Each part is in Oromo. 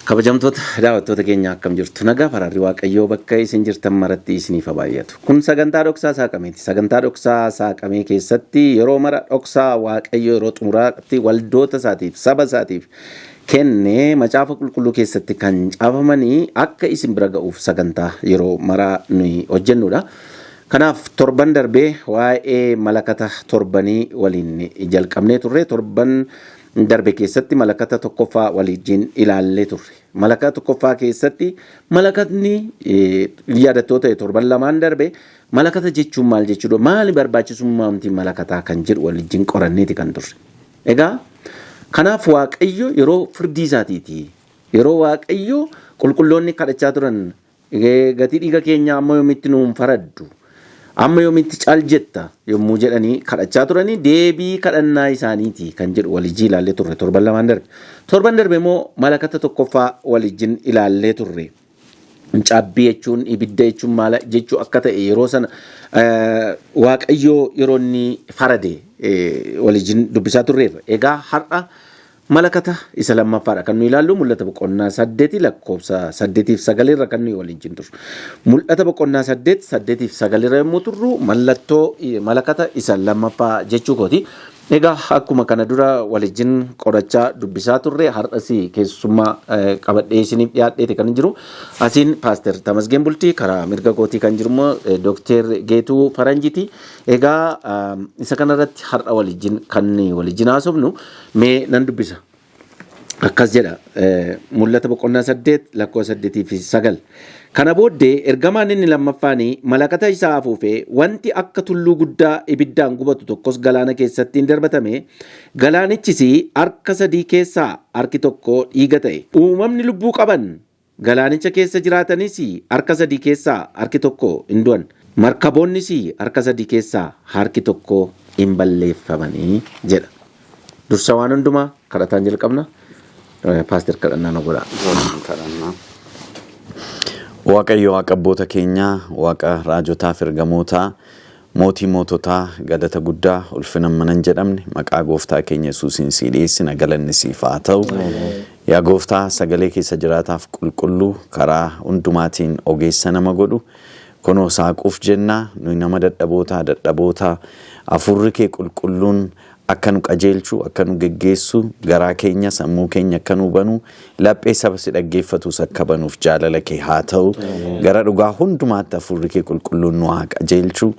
Kabajamtoota daawwattoota keenya akkam jirtu nagaa fararri waaqayyoo bakka isin jirtan maratti isiniif baay'atu. Kun sagantaa dhoksaa saaqameeti. Sagantaa dhoksaa saaqamee keessatti yeroo mara dhoksaa waaqayyoo yeroo xumuraatti waldoota isaatiif saba isaatiif kennee macaafa qulqulluu keessatti kan caafamanii akka isin bira ga'uuf sagantaa yeroo mara nuyi hojjennudha. Kanaaf torban darbee waa'ee malakata torbanii waliin jalqabnee turre. Torban darbe keessatti malakata tokkoffaa waliin ilaallee turre. Malakata tokkoffaa keessatti malakatni yaadattoota torban lamaan darbe malakata jechuun maal jechuudha? Maali barbaachisummaa malakataa kan jedhu waliin qoranneeti kan turre. Egaa kanaaf waaqayyo yeroo firdii isaatiiti. Yeroo waaqayyo qulqulloonni kadhachaa turan gatii dhiiga keenya amma yoomitti nuun faraddu? Amma yoomitti caal jetta yommuu jedhanii kadhachaa turanii deebii kadhannaa isaaniiti kan jedhu waliin ilaallee turre torban lamaan darbe. Torban darbe immoo malakata tokkoffaa waliin ilaallee turre. Cabbii jechuun ibidda jechuun maal jechuu akka ta'e yeroo sana waaqayyoo yeroo inni farade waliin dubbisaa turreerra. Egaa har'a malakata isa lammaffaadha kan nuyi ilaallu mul'ata boqonnaa 8 lakkoofsa 8 fi 9 irra kan nuyi waliin turre. Mul'ata boqonnaa 8 8 fi 9 irra yommuu turru mallattoo malakata isa lammaffaa jechuu kooti. Egaa akkuma kana dura waliin qorachaa dubbisaa turre har'as keessummaa qabadhee isiniif dhiyaadheeti kan jiru. Asiin Paaster Tamasgeen Bultii karaa mirga kootii kan jiru immoo Dookter Geetuu Faranjiiti. Egaa isa kanarratti har'a waliin kan waliin haasofnu mee nan dubbisa. Akkas jedha mul'ata boqonnaa 8 lakkoofsa 8 fi 9. Kana booddee ergamaan inni lammaffaanii malakata isaa afuufee wanti akka tulluu guddaa ibiddaan gubatu tokkos galaana keessatti darbatame. Galaanichis harka 3 keessaa harki tokko dhiiga ta'e. Uumamni lubbuu qaban galaanicha keessa jiraatanis harka 3 keessaa harki tokko hin du'an. Markaboonnis harka 3 keessaa harki tokko hin balleeffamanii jedha. Dursa waan hundumaa kadhataan jalqabna. Paaster kadhannaa godha. Waaqayyo waaqa abboota keenyaa, waaqa raajotaa fi ergamootaa, mootii moototaa, galata guddaa ulfina manan jedhamne maqaa gooftaa keenya Yesuusiin si dhiyeessina galanni siif haa ta'u. Yaa gooftaa sagalee keessa jiraataaf qulqulluu karaa hundumaatiin ogeessa nama godhu kunoo saaquuf jennaa nuyi nama dadhaboota afurri kee qulqulluun akka nu qajeelchu akka nu geggeessu garaa keenya sammuu keenya akka nu banu laphee saba si dhaggeeffatus akka banuuf jaalala kee haa ta'u. Gara dhugaa hundumaatti afurri kee qulqulluun nu haa qajeelchu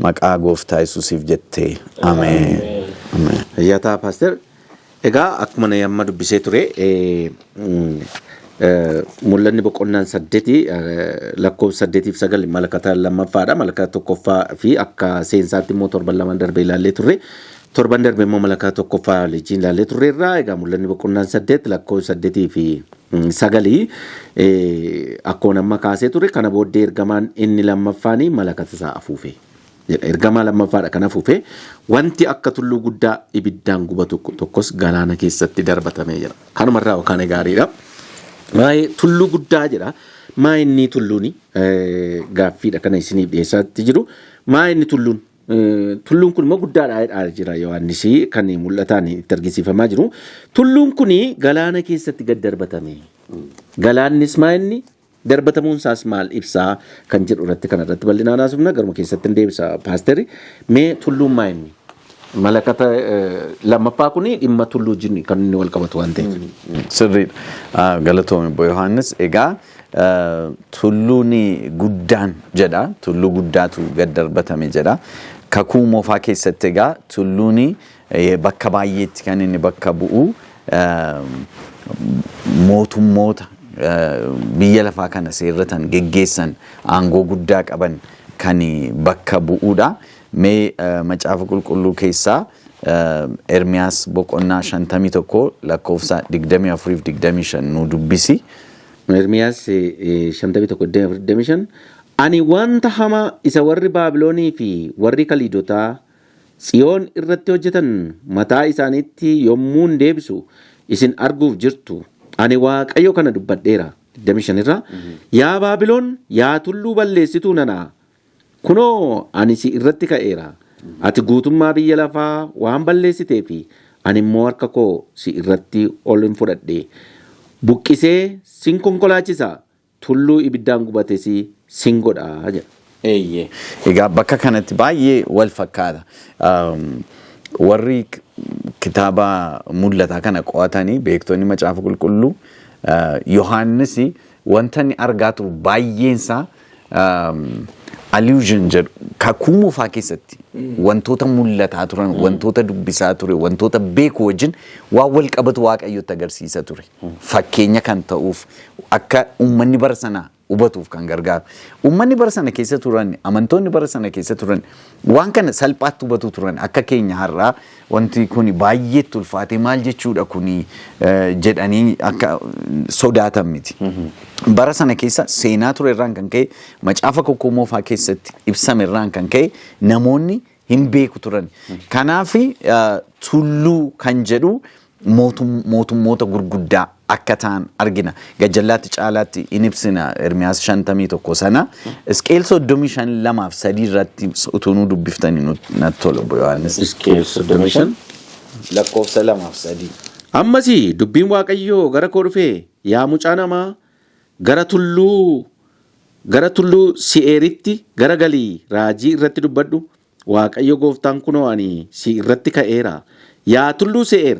maqaa gooftaa Yesuusiif jettee ameen. Yaataa Paaster egaa akkuma amma dubbisee ture mul'anni boqonnaan 8 lakkoofsa 8 fi 9 malakata lammaffaadha. Malakata tokkoffaa fi akka seensaatti immoo torban lamaan darbe ilaallee turre. Torban darbe immoo malakata tokkoffaa waliin ilaallee turreerra. Egaa mul'anni boqonnaan 8 lakkoofsa 8 fi 9 akkuma amma kaasee ture. Kana booddee ergamaan inni lammaffaanii malakata isaa afuufe. Ergamaa lammaffaadha kan afuufe wanti akka tulluu guddaa ibiddaan gubatu tokkos galaana keessatti darbatamee jira. Kanumarraa yookaan gaariidha. Tulluu guddaa jedha. Maa inni tulluuni gaaffiidha kana isiniif dhiyeessaatti jiru. Maa inni tulluun? Tulluun kun immoo guddaadha jira Yohannis kan mul'ataan itti argisiifamaa jiru. Tulluun kun galaana keessatti gad darbatame. Galaannis maa inni darbatamuun isaas maal ibsaa kan jedhu irratti kanarratti bal'inaan haasofna garuma keessatti deebisa Paasteri. Mee tulluun maa inni? Malakata lammaffaa kun dhimma tulluu jinni kan inni wal qabatu waan ta'eef. Sirriidha. Galatoomii Obbo Yohannis. Egaa tulluun guddaan jedha. Tulluu guddaatu gad darbatame jedha. Kakuu moofaa keessatti egaa tulluun bakka baay'eetti kan inni bakka bu'u mootummoota biyya lafaa kana seerratan geggeessan aangoo guddaa qaban kan bakka bu'uudha. Mee macaafa qulqulluu keessaa Ermiyaas boqonnaa 51 lakkoofsa 24 fi 25 nu dubbisi. Ermiyaas 51:25 ani wanta hamaa isa warri Baabiloonii fi warri Kaliidotaa Tsiyoon irratti hojjetan mataa isaaniitti yommuun deebisu isin arguuf jirtu. Ani Waaqayyo kana dubbadheera. 25 irraa yaa Baabiloon yaa tulluu balleessituu nanaa kunoo ani si irratti ka'eera. Ati guutummaa biyya lafaa waan balleessiteef ani immoo harka koo si irratti ol hin fudhadhe. buqqisee sin konkolaachisa tulluu ibiddaan gubates sin godhaa jedha. Egaa bakka kanatti baay'ee wal fakkaata. Warri kitaaba mul'ataa kana qo'atanii beektonni macaafa qulqulluu Yohannis wanta inni argaa turu baay'eensaa allusion jedhu kakuu moofaa keessatti wantoota mul'ataa turan, wantoota dubbisaa ture, wantoota beeku wajjin waan wal qabatu Waaqayyotti agarsiisa ture. Fakkeenya kan ta'uuf akka uummanni bara sanaa hubatuuf kan gargaaru. Uummanni bara sana keessa turan, amantoonni bara sana keessa turan waan kana salphaatti hubatu turan. Akka keenya har'aa wanti kun baay'eetti ulfaate maal jechuudha kuni jedhanii akka sodaatan miti. Bara sana keessa seenaa ture irraan kan ka'e macaafa kakuu moofaa keessatti ibsame irraan kan ka'e namoonni hin beeku turan. Kanaaf tulluu kan jedhu mootummoota gurguddaa akka ta'an argina. Gajjallaatti caalaatti in ibsina Ermiyaas 51 sana. Isqeel 35:2-3 irratti utuu dubbiftanii natti tola obbo Yohannis. Isqeel 35 lakkoofsa 2-3. Ammasii dubbiin Waaqayyoo gara koo dhufee yaa mucaa namaa gara tulluu Se'iiritti gara galii raajii irratti dubbadhu. Waaqayyo gooftaan kunoo ani si irratti ka'eera. Yaa tulluu Se'iir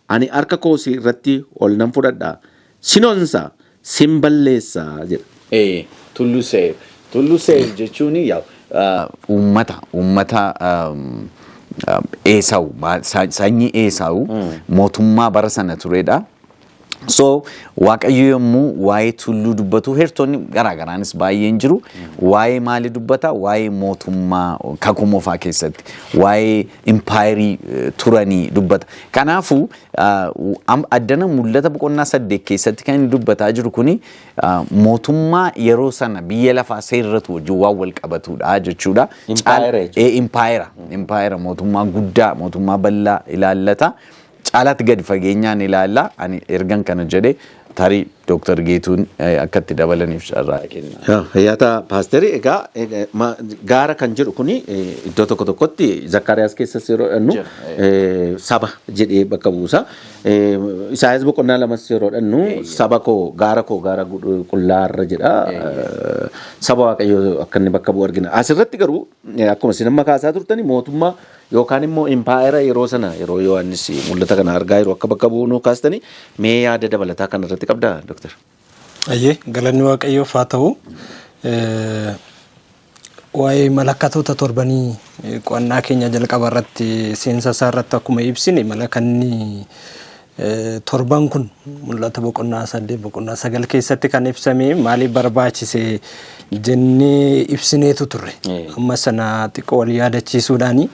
ani harka koo si irratti ol nan fudhadha. Sinonsa sin balleessa jedha. Tulluu Se'iir. Tulluu Se'iir jechuun uummata Eesaawu, sanyii Eesaawu mootummaa bara sana turedha. So Waaqayyo yommuu waa'ee tulluu dubbatu heertonni garaagaraanis baay'een jiru. Waa'ee maalii dubbata? Waa'ee mootummaa kakuu moofaa keessatti waa'ee impaayirii turanii dubbata. Kanaafuu addana mul'ata boqonnaa 8 keessatti kan inni dubbataa jiru kuni mootummaa yeroo sana biyya lafaa seerratu wajjin waan wal qabatudha jechuudha. Impaayira mootummaa guddaa, mootummaa bal'aa ilaallata. Caalaatti gadi fageenyaan ilaalla. Ani ergan kana jedhee tarii Dr. Geetuun akkatti dabalaniif carraa kenna. Hayyaata paasterii egaa gaara kan jedhu kuni iddoo tokko tokkotti Zakkaariyaas keessas yeroo dhannu saba jedhee bakka buusa. Isaayaas boqonnaa 2 yeroo dhannu saba koo gaara qullaarra jedha. Saba Waaqayyoo akka inni bakka bu'u argina. Asirratti garuu akkuma isin amma kaasaa turtani mootummaa yookaan immoo impaayera yeroo sana yeroo Yohannis mul'ata kana argaa yeroo akka bakka bu'u nu kaastani mee yaada dabalataa kana irratti qabda Dr. Ayyee galanni Waaqayyoof haa ta'u. Waa'ee malakatoota torbanii qo'annaa keenya jalqaba irratti seensa isaa irratti akkuma ibsine malakanni torban kun mul'ata boqonnaa 8 boqonnaa 9 keessatti kan ibsame maaliif barbaachise jennee ibsineetu turre. Amma sana xiqqoo wal yaadachiisuudhaani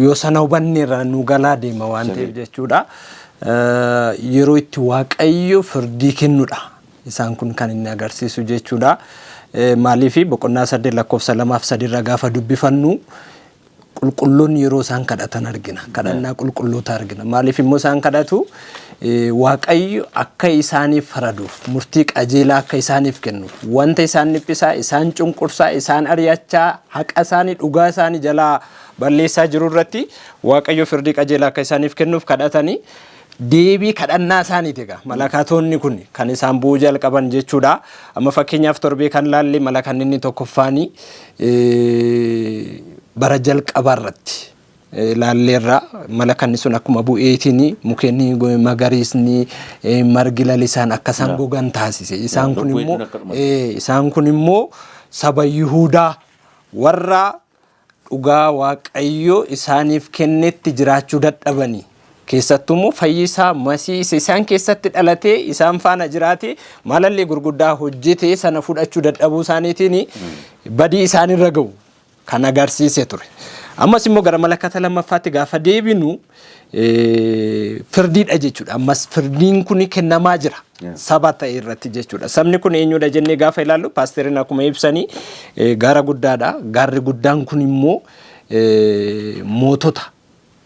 yoo sana hubanneerra nu galaa deema waan ta'eef jechuudha. Yeroo itti Waaqayyo firdii kennudha. Isaan kun kan inni agarsiisu jechuudha. Maaliif boqonnaa 8 lakkoofsa 2-3 irraa gaafa dubbifannu qulqulloonni yeroo isaan kadhatan argina. Kadhannaa qulqulloota argina. Maaliif immoo isaan kadhatu Waaqayyo akka isaaniif faraduuf murtii qajeelaa akka isaaniif kennuuf wanta isaan dhiphisaa, isaan cunqursaa, isaan ari'achaa, haqa isaanii, dhugaa isaanii jalaa balleessaa jiru irratti Waaqayyo firdii qajeelaa akka isaaniif kennuuf kadhatanii deebii kadhannaa isaaniiti egaa malakatoonni kun kan isaan bu'uu jalqaban jechuudha. Amma fakkeenyaaf torbee kan laalle malakanni inni tokkoffaanii bara jalqabaa irratti laalleerra malakanni sun akkuma bu'eetiin mukeenni magariisni margi lalisaan akka isaan gogan taasise. Isaan kun immoo saba Yihuudaa warra dhugaa Waaqayyo isaaniif kennetti jiraachuu dadhabanii keessattuu fayyisaa masiisa isaan keessatti dhalatee isaan faana jiraate maalallee gurguddaa hojjetee sana fudhachuu dadhabuu isaaniitiin badii isaanirra ga'u kan agarsiise ture. Ammas immoo gara malakata lammaffaatti gaafa deebinu firdiidha jechuudha. Ammas firdiin kun kennamaa jira saba ta'e irratti jechuudha. Sabni kun eenyudha jennee gaafa ilaallu paasteeriin akkuma ibsanii gaara guddaadha. Gaarri guddaan kun immoo mootota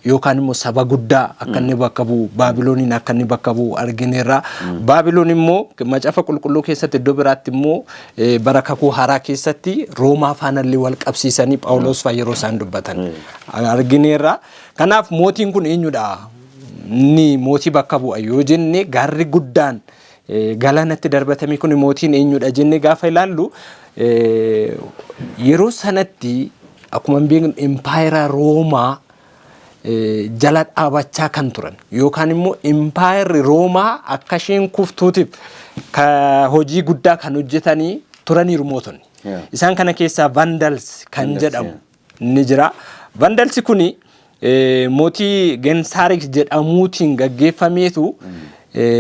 yookaan immoo saba guddaa akka inni bakka bu'u Baabilooniin akka inni bakka bu'u argineerra. Baabiloon immoo macaafa qulqulluu keessatti iddoo biraatti immoo bara kakuu haaraa keessatti Roomaa faanallee wal qabsiisanii Phaawulos fa'aa yeroo isaan dubbatan argineerra. Kanaaf mootiin kun eenyudha? Ni mootii bakka bu'a yoo jenne gaarri guddaan galaanatti darbatame kun mootiin eenyudha jennee gaafa ilaallu yeroo sanatti akkuma beeknu empaayeraa Roomaa jala dhaabachaa kan turan yookaan immoo empaayerii Roomaa akka isheen kuftuutiif hojii guddaa kan hojjetanii turaniiru mootonni. Isaan kana keessaa Vandals kan jedhamu ni jira. Vandals kuni mootii Gensaarik jedhamuutiin gaggeeffameetu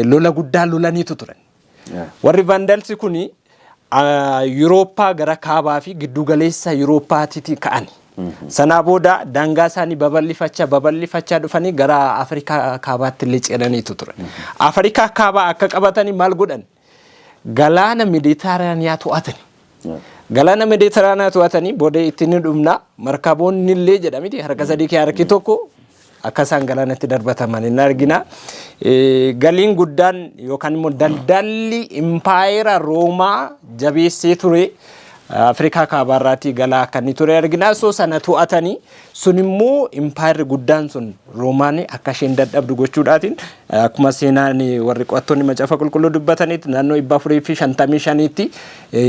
lola guddaa lolaniitu turan. Warri Vandals kuni Yurooppaa gara kaabaa fi giddugaleessa Yurooppaatitti ka'an. Sanaa booda daangaa isaanii babal'ifachaa dhufanii gara Afrikaa kaabaatti illee ce'aniitu turan. Afrikaa kaabaa akka qabatanii maal godhan? Galaana Meditiraaniyaa to'atani. Galaana Meditiraaniyaa to'atanii booda ittiin dhumna markaboonni illee jedhamiti harka sadii harki tokko akka isaan galaanatti darbataman hin argina. Galiin guddaan yookaan immoo daldalli impaayera Roomaa jabeessee ture Afrikaa kaabaarraatii galaa akka inni ture argina. So sana to'atanii sun immoo impaayerri guddaan sun Roomaan akka isheen dadhabdu gochuudhaatiin akkuma seenaan warri qo'attoonni macaafa qulqulluu dubbatanitti naannoo 455tti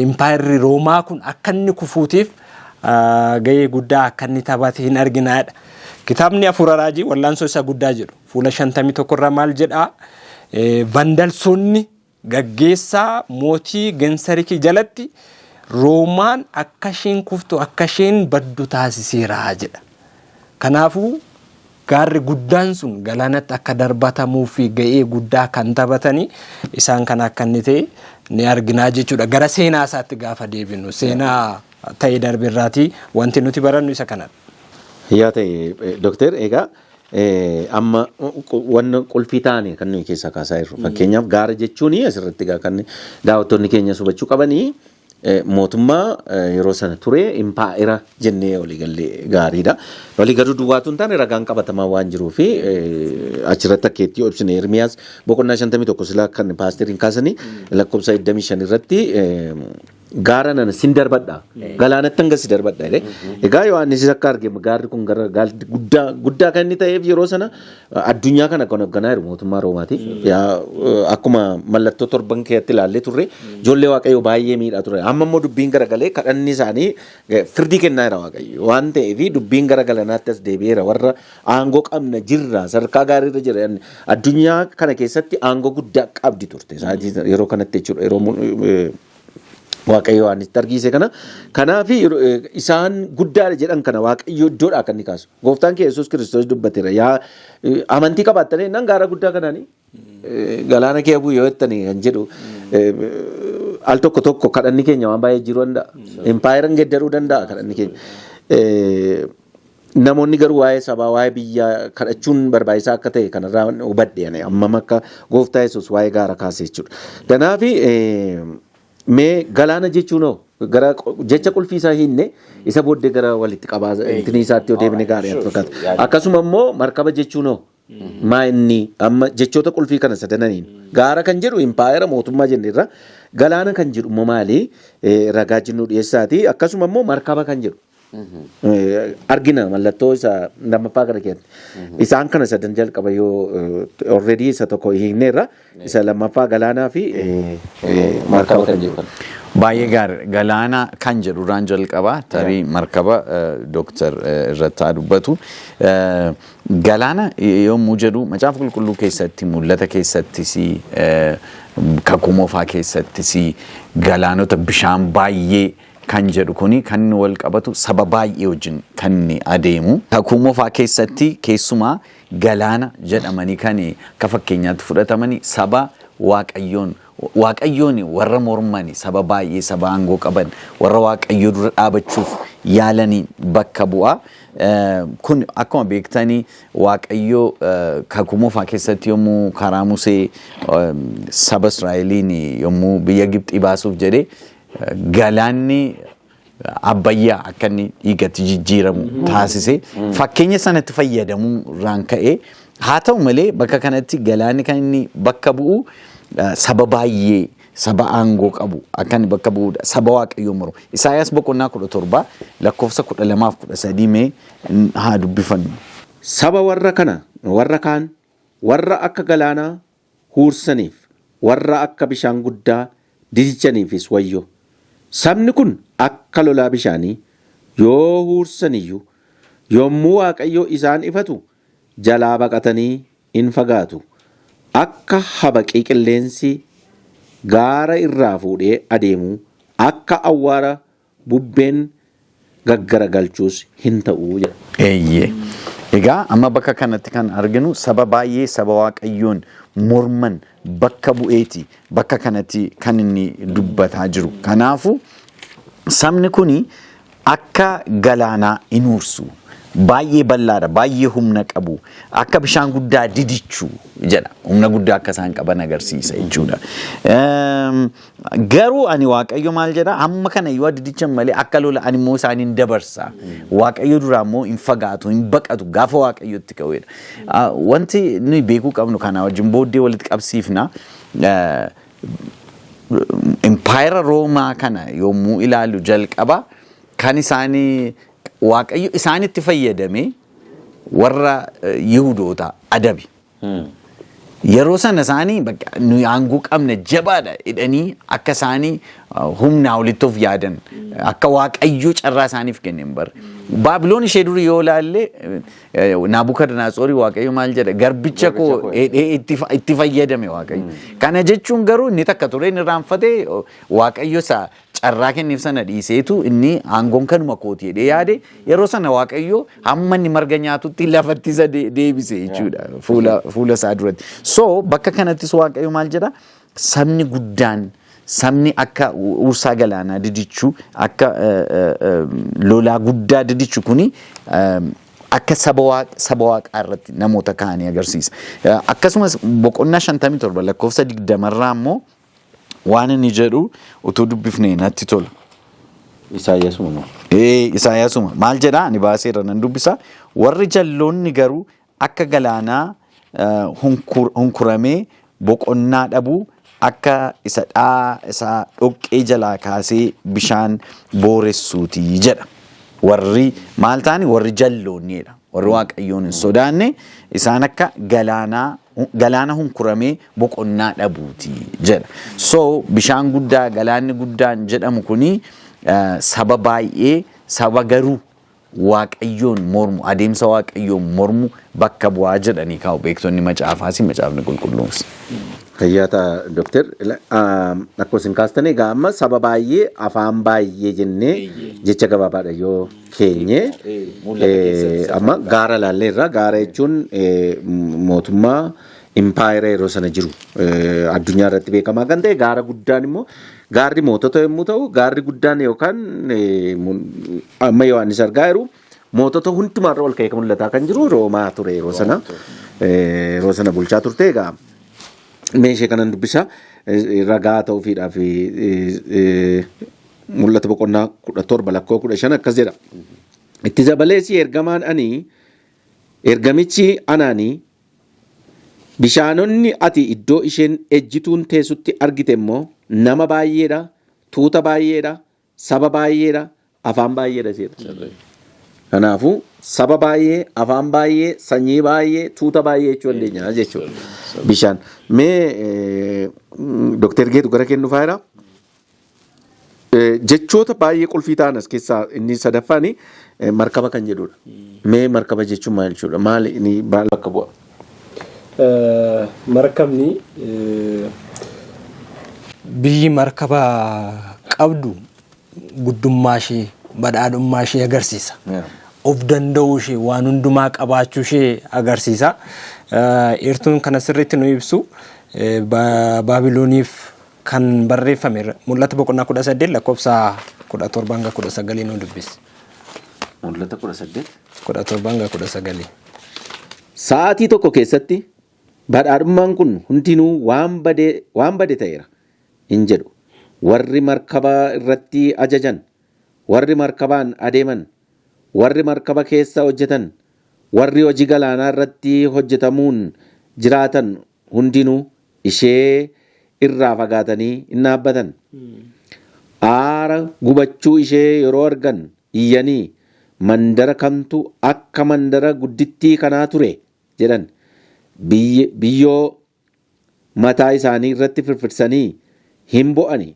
impaayerri Roomaa kun akka inni kufuutiif gahee guddaa akka inni taphate hin arginaadha. Kitaabni Hafuura Raajii wallaansoo isa guddaa jedhu fuula 51 irraa maal jedhaa? Vandalsoonni gaggeessaa mootii Gensaarik jalatti Roomaan akka isheen kuftu akka isheen baddu taasiseera jedha. Kanaafuu gaarri guddaan sun galaanatti akka darbatamuu fi ga'ee guddaa kan taphatanii isaan kan akka inni ta'e ni arginaa jechuudha. Gara seenaa isaatti gaafa deebinu seenaa ta'ee darbirraatii wanti nuti barannu isa kanadha. Yaa ta'e Dooktar egaa amma wanna qulfii ta'anii kan nuyi keessaa kaasaa jirru. Fakkeenyaaf gaara jechuun asirratti egaa kan daawwattoonni keenya hubachuu qabanii mootummaa yeroo sana ture impaayera jennee waliigallee gaariidha. Waliigaluu duwwaatu hin taane ragaan qabatamaa waan jiruu fi achirratti akkeetti ibsine Ermiyaas boqonnaa 51 silaa kan paasteriin kaasanii lakkoofsa 25 irratti gaara nana sin darbadha galaanatti hanga si darbadha egaa Yohannis akka arge gaarri kun gara guddaa kan inni ta'eef yeroo sana addunyaa kana kan hoogganaa jiru mootummaa Roomaati. Akkuma mallattoo torban keessatti ilaallee turre ijoollee Waaqayyoo baay'ee miidhaa ture. Amma immoo dubbiin garagalee kadhanni isaanii firdii kennaa jira Waaqayyo waan ta'eef dubbiin garagalanaatti as deebi'eera. Warra aangoo qabna jirra sadarkaa gaariirra jira addunyaa kana keessatti aangoo guddaa qabdi turte yeroo kanatti jechuudha yeroo Waaqayyo Yohannis argise kana. Kanaaf isaan guddaadha jedhan kana Waaqayyo iddoodhaa kan inni kaasu. Gooftaan keenya Yesuus Kiristoos dubbateera. Amantii qabaattanii nan gaara guddaa kanaanii galaana kee bu'u yoo jettanii kan jedhu al tokko tokko kadhanni keenya waan baay'ee jiruu danda'a. Empaayeran geeddaruu danda'a kadhanni keenya. Namoonni garuu waa'ee sabaa waa'ee biyyaa kadhachuun barbaachisaa akka ta'e kanarraa hubadhe amma akka Gooftaa Yesuus waa'ee gaara kaase jechuudha. Kanaaf mee galaana jechuun gara jecha qulfii isaa hinne isa booddee gara walitti qabaa intinii isaatti yoo deebine gaarii fakkaata. Akkasuma immoo markaba jechuun maa inni amma jechoota qulfii kana sadananiin gaara kan jedhu impaayera mootummaa jenneerra galaana kan jedhu immoo maali ragaa jinnuu dhiyeessaati. Akkasuma immoo markaba kan jedhu argina mallattoo isa lammaffaa kana keessatti isaan kana sadan jalqaba yoo already isa tokko hinneerra isa lammaffaa galaanaa fi markaba kan jedhu. Baay'ee gaarii galaana kan jedhu irraan jalqaba tarii markaba Dooktar irratti haa dubbatu. Galaana yommuu jedhu macaafa qulqulluu keessatti mul'ata keessattis kakuu moofaa keessattis galaanota bishaan baay'ee kan jedhu kuni kan wal qabatu saba baay'ee wajjin kan adeemu. Kakuu moofaa keessatti keessumaa galaana jedhamanii kan akka fakkeenyaatti fudhatamanii saba Waaqayyoon warra mormanii saba baay'ee saba aangoo qaban warra Waaqayyoo dura dhaabachuuf yaalanii bakka bu'a. Kun akkuma beektanii Waaqayyoo kakuu moofaa keessatti yommuu karaa Musee saba Israa'eliin yommuu biyya Gibxii baasuuf jedhee galaanni abbayyaa akka inni dhiigatti jijjiiramu taasise fakkeenya sanatti fayyadamuu irraan ka'ee haa ta'u malee bakka kanatti galaanni kan inni bakka bu'u saba baay'ee saba aangoo qabu akka inni bakka bu'udha saba Waaqayyoo muru. Isaayaas boqonnaa 17 lakkoofsa 12-13 mee haa dubbifannu. Saba warra kaan warra akka galaanaa huursaniif warra akka bishaan guddaa didichaniifis wayyo. Sabni kun akka lolaa bishaanii yoo huursaniyyuu yommuu Waaqayyo isaan ifatu jalaa baqatanii in fagaatu. Akka habaqii qilleensi gaara irraa fuudhee adeemu akka awwaara bubbeen gaggaragalchuus hin ta'uu jedha. Eeyyee. Egaa amma bakka kanatti kan arginu saba baay'ee saba Waaqayyoon morman bakka bu'eeti bakka kanatti kan inni dubbataa jiru. Kanaafuu sabni kuni akka galaanaa in huursu. Baay'ee bal'aadha, baay'ee humna qabu, akka bishaan guddaa didichu jedha. Humna guddaa akka isaan qaban agarsiisa jechuudha. Garuu ani Waaqayyo maal jedha? Amma kana yoo didichan malee akka lola ani immoo isaaniin dabarsa. Waaqayyo duraa immoo hin fagaatu, hin baqatu gaafa Waaqayyotti ka'uudha. Wanti nuyi beekuu qabnu kana wajjin booddee walitti qabsiifna. Empire Roomaa kana yommuu ilaalu jalqaba kan isaanii Waaqayyo isaanitti fayyadame warra Yihuudoota adabe. Yeroo sana isaanii nuyi aangoo qabna jabaadha jedhanii akka isaanii humnaa olitti of yaadan akka Waaqayyo carraa isaaniif kenneen bara. Baabiloon ishee durii yoo ilaalle Naabukadnezar Waaqayyo maal jedha garbicha koo itti fayyadame Waaqayyo. Kana jechuun garuu inni takka ture inni irraanfatee Waaqayyo isaa carraa kenneef sana dhiiseetu inni aangoon kanuma kooti jedhee yaade yeroo sana Waaqayyo hamma inni marga nyaatutti lafatti isa deebise jechuudha fuula isaa duratti. So bakka kanattis Waaqayyo maal jedha sabni guddaan sabni akka ursaa galaanaa didichu akka lolaa guddaa didichu kuni akka saba waaqaa irratti namoota kaanii agarsiisa. Akkasumas boqonnaa 57 lakkoofsa 20 irraa immoo waan inni jedhu utuu dubbifnee natti tola. Isaayyaasuma. Isaayyaasuma. Maal jedhaa ani baaseera nan dubbisa. Warri jalloonni garuu akka galaanaa hunkuramee boqonnaa dhabuu akka isa dhoqqee jalaa kaasee bishaan booressuuti jedha. Warri maal ta'ani? Warri jalloonniidha. Warri Waaqayyoon hin sodaanne isaan akka galaana hunkuramee boqonnaa dhabuuti jedha. So bishaan guddaa galaanni guddaan jedhamu kuni saba baay'ee saba garuu Waaqayyoon mormu adeemsa Waaqayyoon mormu bakka bu'aa jedhanii kaa'u beektonni Macaafaa fi Macaafni Qulqulluunis. Hayyaata Dookter akkuma isin kaastanii egaa amma saba baay'ee afaan baay'ee jennee jecha gabaabaadha yoo keenye amma gaara laalleerra gaara jechuun mootummaa impaayera yeroo sana jiru addunyaa irratti beekamaa kan ta'e gaara guddaan immoo gaarri mootota yommuu ta'u gaarri guddaan yookaan amma Yohannis argaa jiru mootota hundumaarra ol ka'ee mul'ataa kan jiru Roomaa ture yeroo sana bulchaa turte egaa. Meeshee kanan dubbisa ragaa ta'uufiidhaaf mul'ata boqonnaa 17 lakkoofsa 15 akkas jedha. Itti dabalees ergamaan ani ergamichi anaanii bishaanonni ati iddoo isheen ejjituun teessutti argite immoo nama baay'eedha, tuuta baay'eedha, saba baay'eedha, afaan baay'eedha jedha. Kanaafuu saba baay'ee, afaan baay'ee, sanyii baay'ee, tuuta baay'ee jechuu dandeenya jechuudha. Bishaan. Mee Dookter Geetu gara kennu faayira. Jechoota baay'ee qulfii ta'an as keessaa inni sadaffaani markaba kan jedhudha. Mee markaba jechuun maal jechuudha? Maal inni bakka bu'a? Markabni biyyi markaba qabdu guddummaa ishee badhaadhummaa ishee agarsiisa. Of danda'uu ishee waan hundumaa qabaachuu ishee agarsiisa. Eertuun kana sirriitti nu ibsu Baabilooniif kan barreeffame mul'ata boqonnaa 18 lakkoofsa 17 hanga 19 nu dubbisa. Mul'ata 18 17 hanga 19. Sa'aatii tokko keessatti badhaadhummaan kun hundinuu waan bade ta'eera hin jedhu. Warri markaba irratti ajajan, warri markabaan adeeman, warri markaba keessa hojjetan, warri hojii galaanaa irratti hojjetamuun jiraatan hundinuu ishee irraa fagaatanii hin dhaabbatan. Aara gubachuu ishee yeroo argan iyyanii mandara kamtu akka mandara guddittii kanaa ture jedhan. Biyyoo mataa isaanii irratti firfirsanii hin bo'ani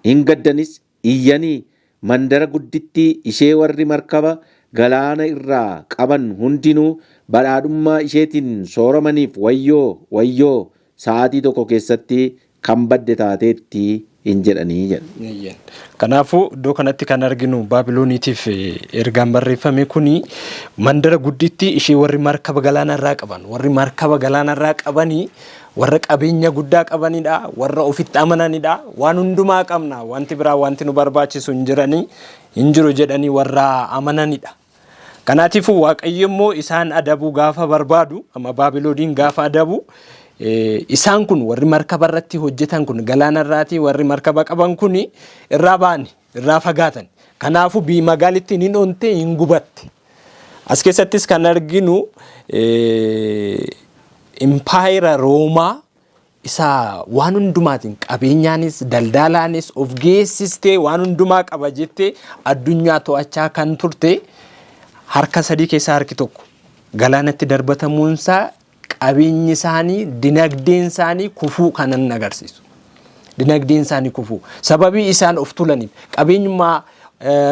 hin gaddanis iyyanii mandara guddittii ishee warri markaba galaana irraa qaban hundinuu badhaadhummaa isheetiin sooramaniif wayyoo wayyoo sa'aatii tokko keessatti kan badde taateetti hin jedhanii jedha. Kanaafuu iddoo kanatti kan arginu Baabilooniitiif ergaan barreeffame kuni mandara guddittii ishee warri markaba galaana irraa qaban warri markaba galaana irraa qabanii warra qabeenya guddaa qabanidha warra ofitti amananidha waan hundumaa qabna wanti biraa wanti nu barbaachisu hin jiru jedhanii warra amananidha. Kanaatiifuu Waaqayyo immoo isaan adabuu gaafa barbaadu amma Baabilooniin gaafa adabu isaan kun warri markaba irratti hojjetan kun galaana irraati warri markaba qaban kun irraa ba'ani irraa fagaatan kanaafuu magaalittiin hin onte hin gubatte. As keessattis kan arginu impaayera Roomaa isa waan hundumaatiin qabeenyaanis daldalaanis of geessistee waan hundumaa qaba jettee addunyaa to'achaa kan turte harka sadii keessaa harki tokko galaanatti darbatamuunsaa qabeenyi isaanii dinagdeen isaanii kufuu kanan agarsiisu. Dinagdeen isaanii kufuu sababii isaan of tulaniif qabeenyummaa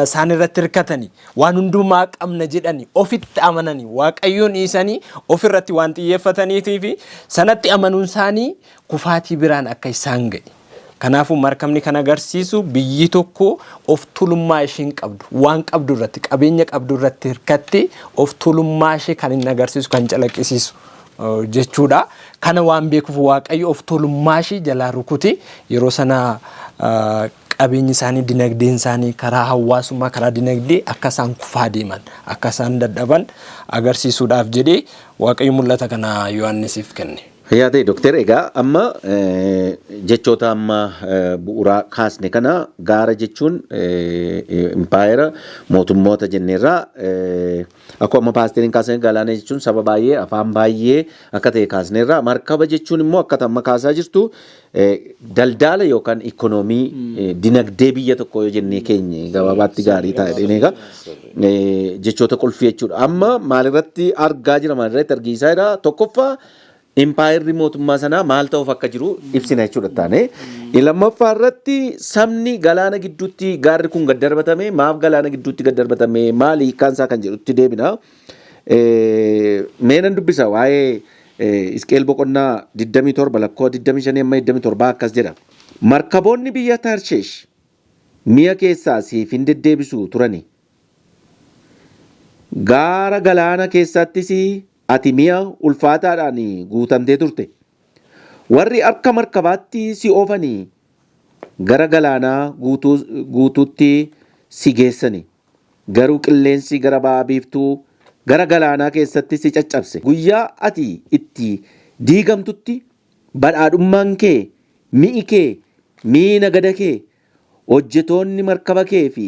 isaan irratti hirkatanii waan hundumaa qabna jedhanii ofitti amananii Waaqayyoon dhiisanii of irratti waan xiyyeeffataniitii fi sanatti amanuun isaanii kufaatii biraan akka isaan ga'e. Kanaafuu markabni kan agarsiisu biyyi tokko of tulummaa isheen qabdu waan qabdu irratti qabeenya qabdu irratti hirkatte of tulummaa ishee kan hin agarsiisu kan calaqqisiisu jechuudha. Kana waan beekuuf Waaqayyo of tulummaa ishee jalaa rukute yeroo sana qabeenyi isaanii dinagdeen isaanii karaa hawaasummaa karaa dinagdee akka isaan kufaa deeman akka isaan dadhaban agarsiisuudhaaf jedhee Waaqayyo mul'ata kana Yohannisiif kenne. Yaadee Dookter egaa amma jechoota amma bu'uuraa kaasne kana gaara jechuun impaayera mootummoota jenneerraa akkuma amma paasteriin kaasne galaana jechuun saba baay'ee afaan baay'ee akka ta'e kaasneerraa markaba jechuun immoo akka amma kaasaa jirtu daldala yookaan ikoonoomii dinagdee biyya tokko yoo jennee keenya gabaabaatti gaarii ta'edha egaa jechoota qulfii jechuudha. Amma maalirratti argaa jira maalirratti argisaa jira tokkoffaa impaayerri mootummaa sanaa maal ta'uuf akka jiru ibsina jechuudha taane. Lammaffaa irratti sabni galaana gidduutti gaarri kun gad darbatame maaf galaana gidduutti gad darbatame maali hiikkaan isaa kan jedhutti deebina. Meenan dubbisa waa'ee Isqeel boqonnaa 27 lakkoo 25 amma 27 akkas jedha. Markaboonni biyya Tarsheesh mi'a keessaa siif hin deddeebisu turani. Gaara galaana keessattis ati mi'a ulfaataadhaan guutamtee turte. Warri akka markabaatti si oofanii gara galaanaa guutuutti si geessani. Garuu qilleensi gara ba'a biiftuu gara galaanaa keessatti si caccabse. Guyyaa ati itti diigamtutti badhaadhummaan kee, mi'i kee, mi'i nagada kee, hojjetoonni markaba kee fi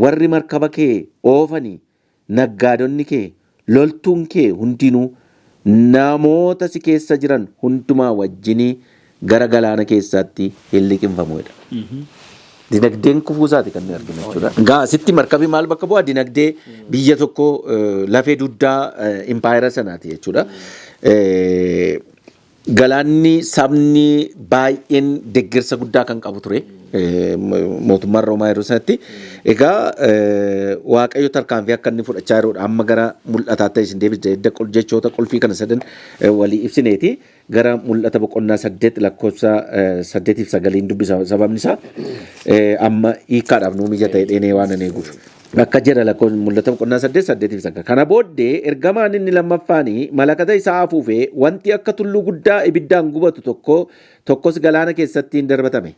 warri markaba kee oofanii naggaadonni kee loltuun kee hundinuu namoota si keessa jiran hundumaa wajjinii gara galaana keessatti hin liqinfamuudha. Dinagdeen kufuu isaati kan nuyi arginu jechuudha. Gaasitti markabii maal bakka bu'aa dinagdee biyya tokko lafee duddaa impaayera sanaati jechuudha. Galaanni sabni baay'een deeggarsa guddaa kan qabu ture mootummaan Roomaa yeroo sanatti. Egaa Waaqayyo tarkaanfii akka inni fudhachaa jiruudha. Amma gara mul'ataatti isin deebisee jechoota qulfii kana sadan walii ibsineeti. Gara mul'ata boqonnaa 8 lakkoofsa 8 fi 9 dubbisa sababni isaa amma hiikkaadhaaf nuu mijata jedhee waan ani eeguuf. Akka jedha lakkoofsa mul'ata boqonnaa 8 fi 9. Kana booddee ergamaan inni lammaffaanii malakata isaa afuufee wanti akka tulluu guddaa ibiddaan gubatu tokkos galaana keessatti hin darbatame.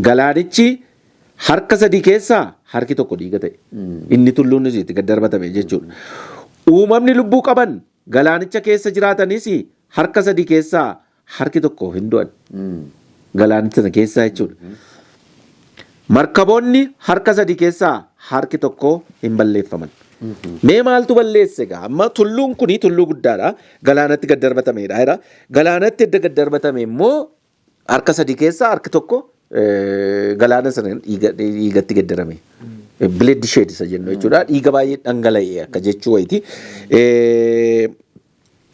Galaanichi harka sadii keessaa harki tokko dhiiga ta'e. Inni tulluun itti gad darbatame jechuudha. Uumamni lubbuu qaban galaanicha keessa jiraatanis harka sadii keessaa harki tokko hin du'an. Galaanicha keessaa jechuudha. Markaboonni harka sadii keessaa harki tokko hin balleeffaman. Mee maaltu balleesse gaa? Amma tulluun kuni tulluu guddaadha. Galaanatti gad darbatamedha. Galaanatti edda gad darbatame immoo harka sadii keessaa harki tokko galaana sana dhiigatti gaddarame. Blood shed isa jennu jechuudha. Dhiiga baay'ee dhangala'e akka jechuu wayiiti.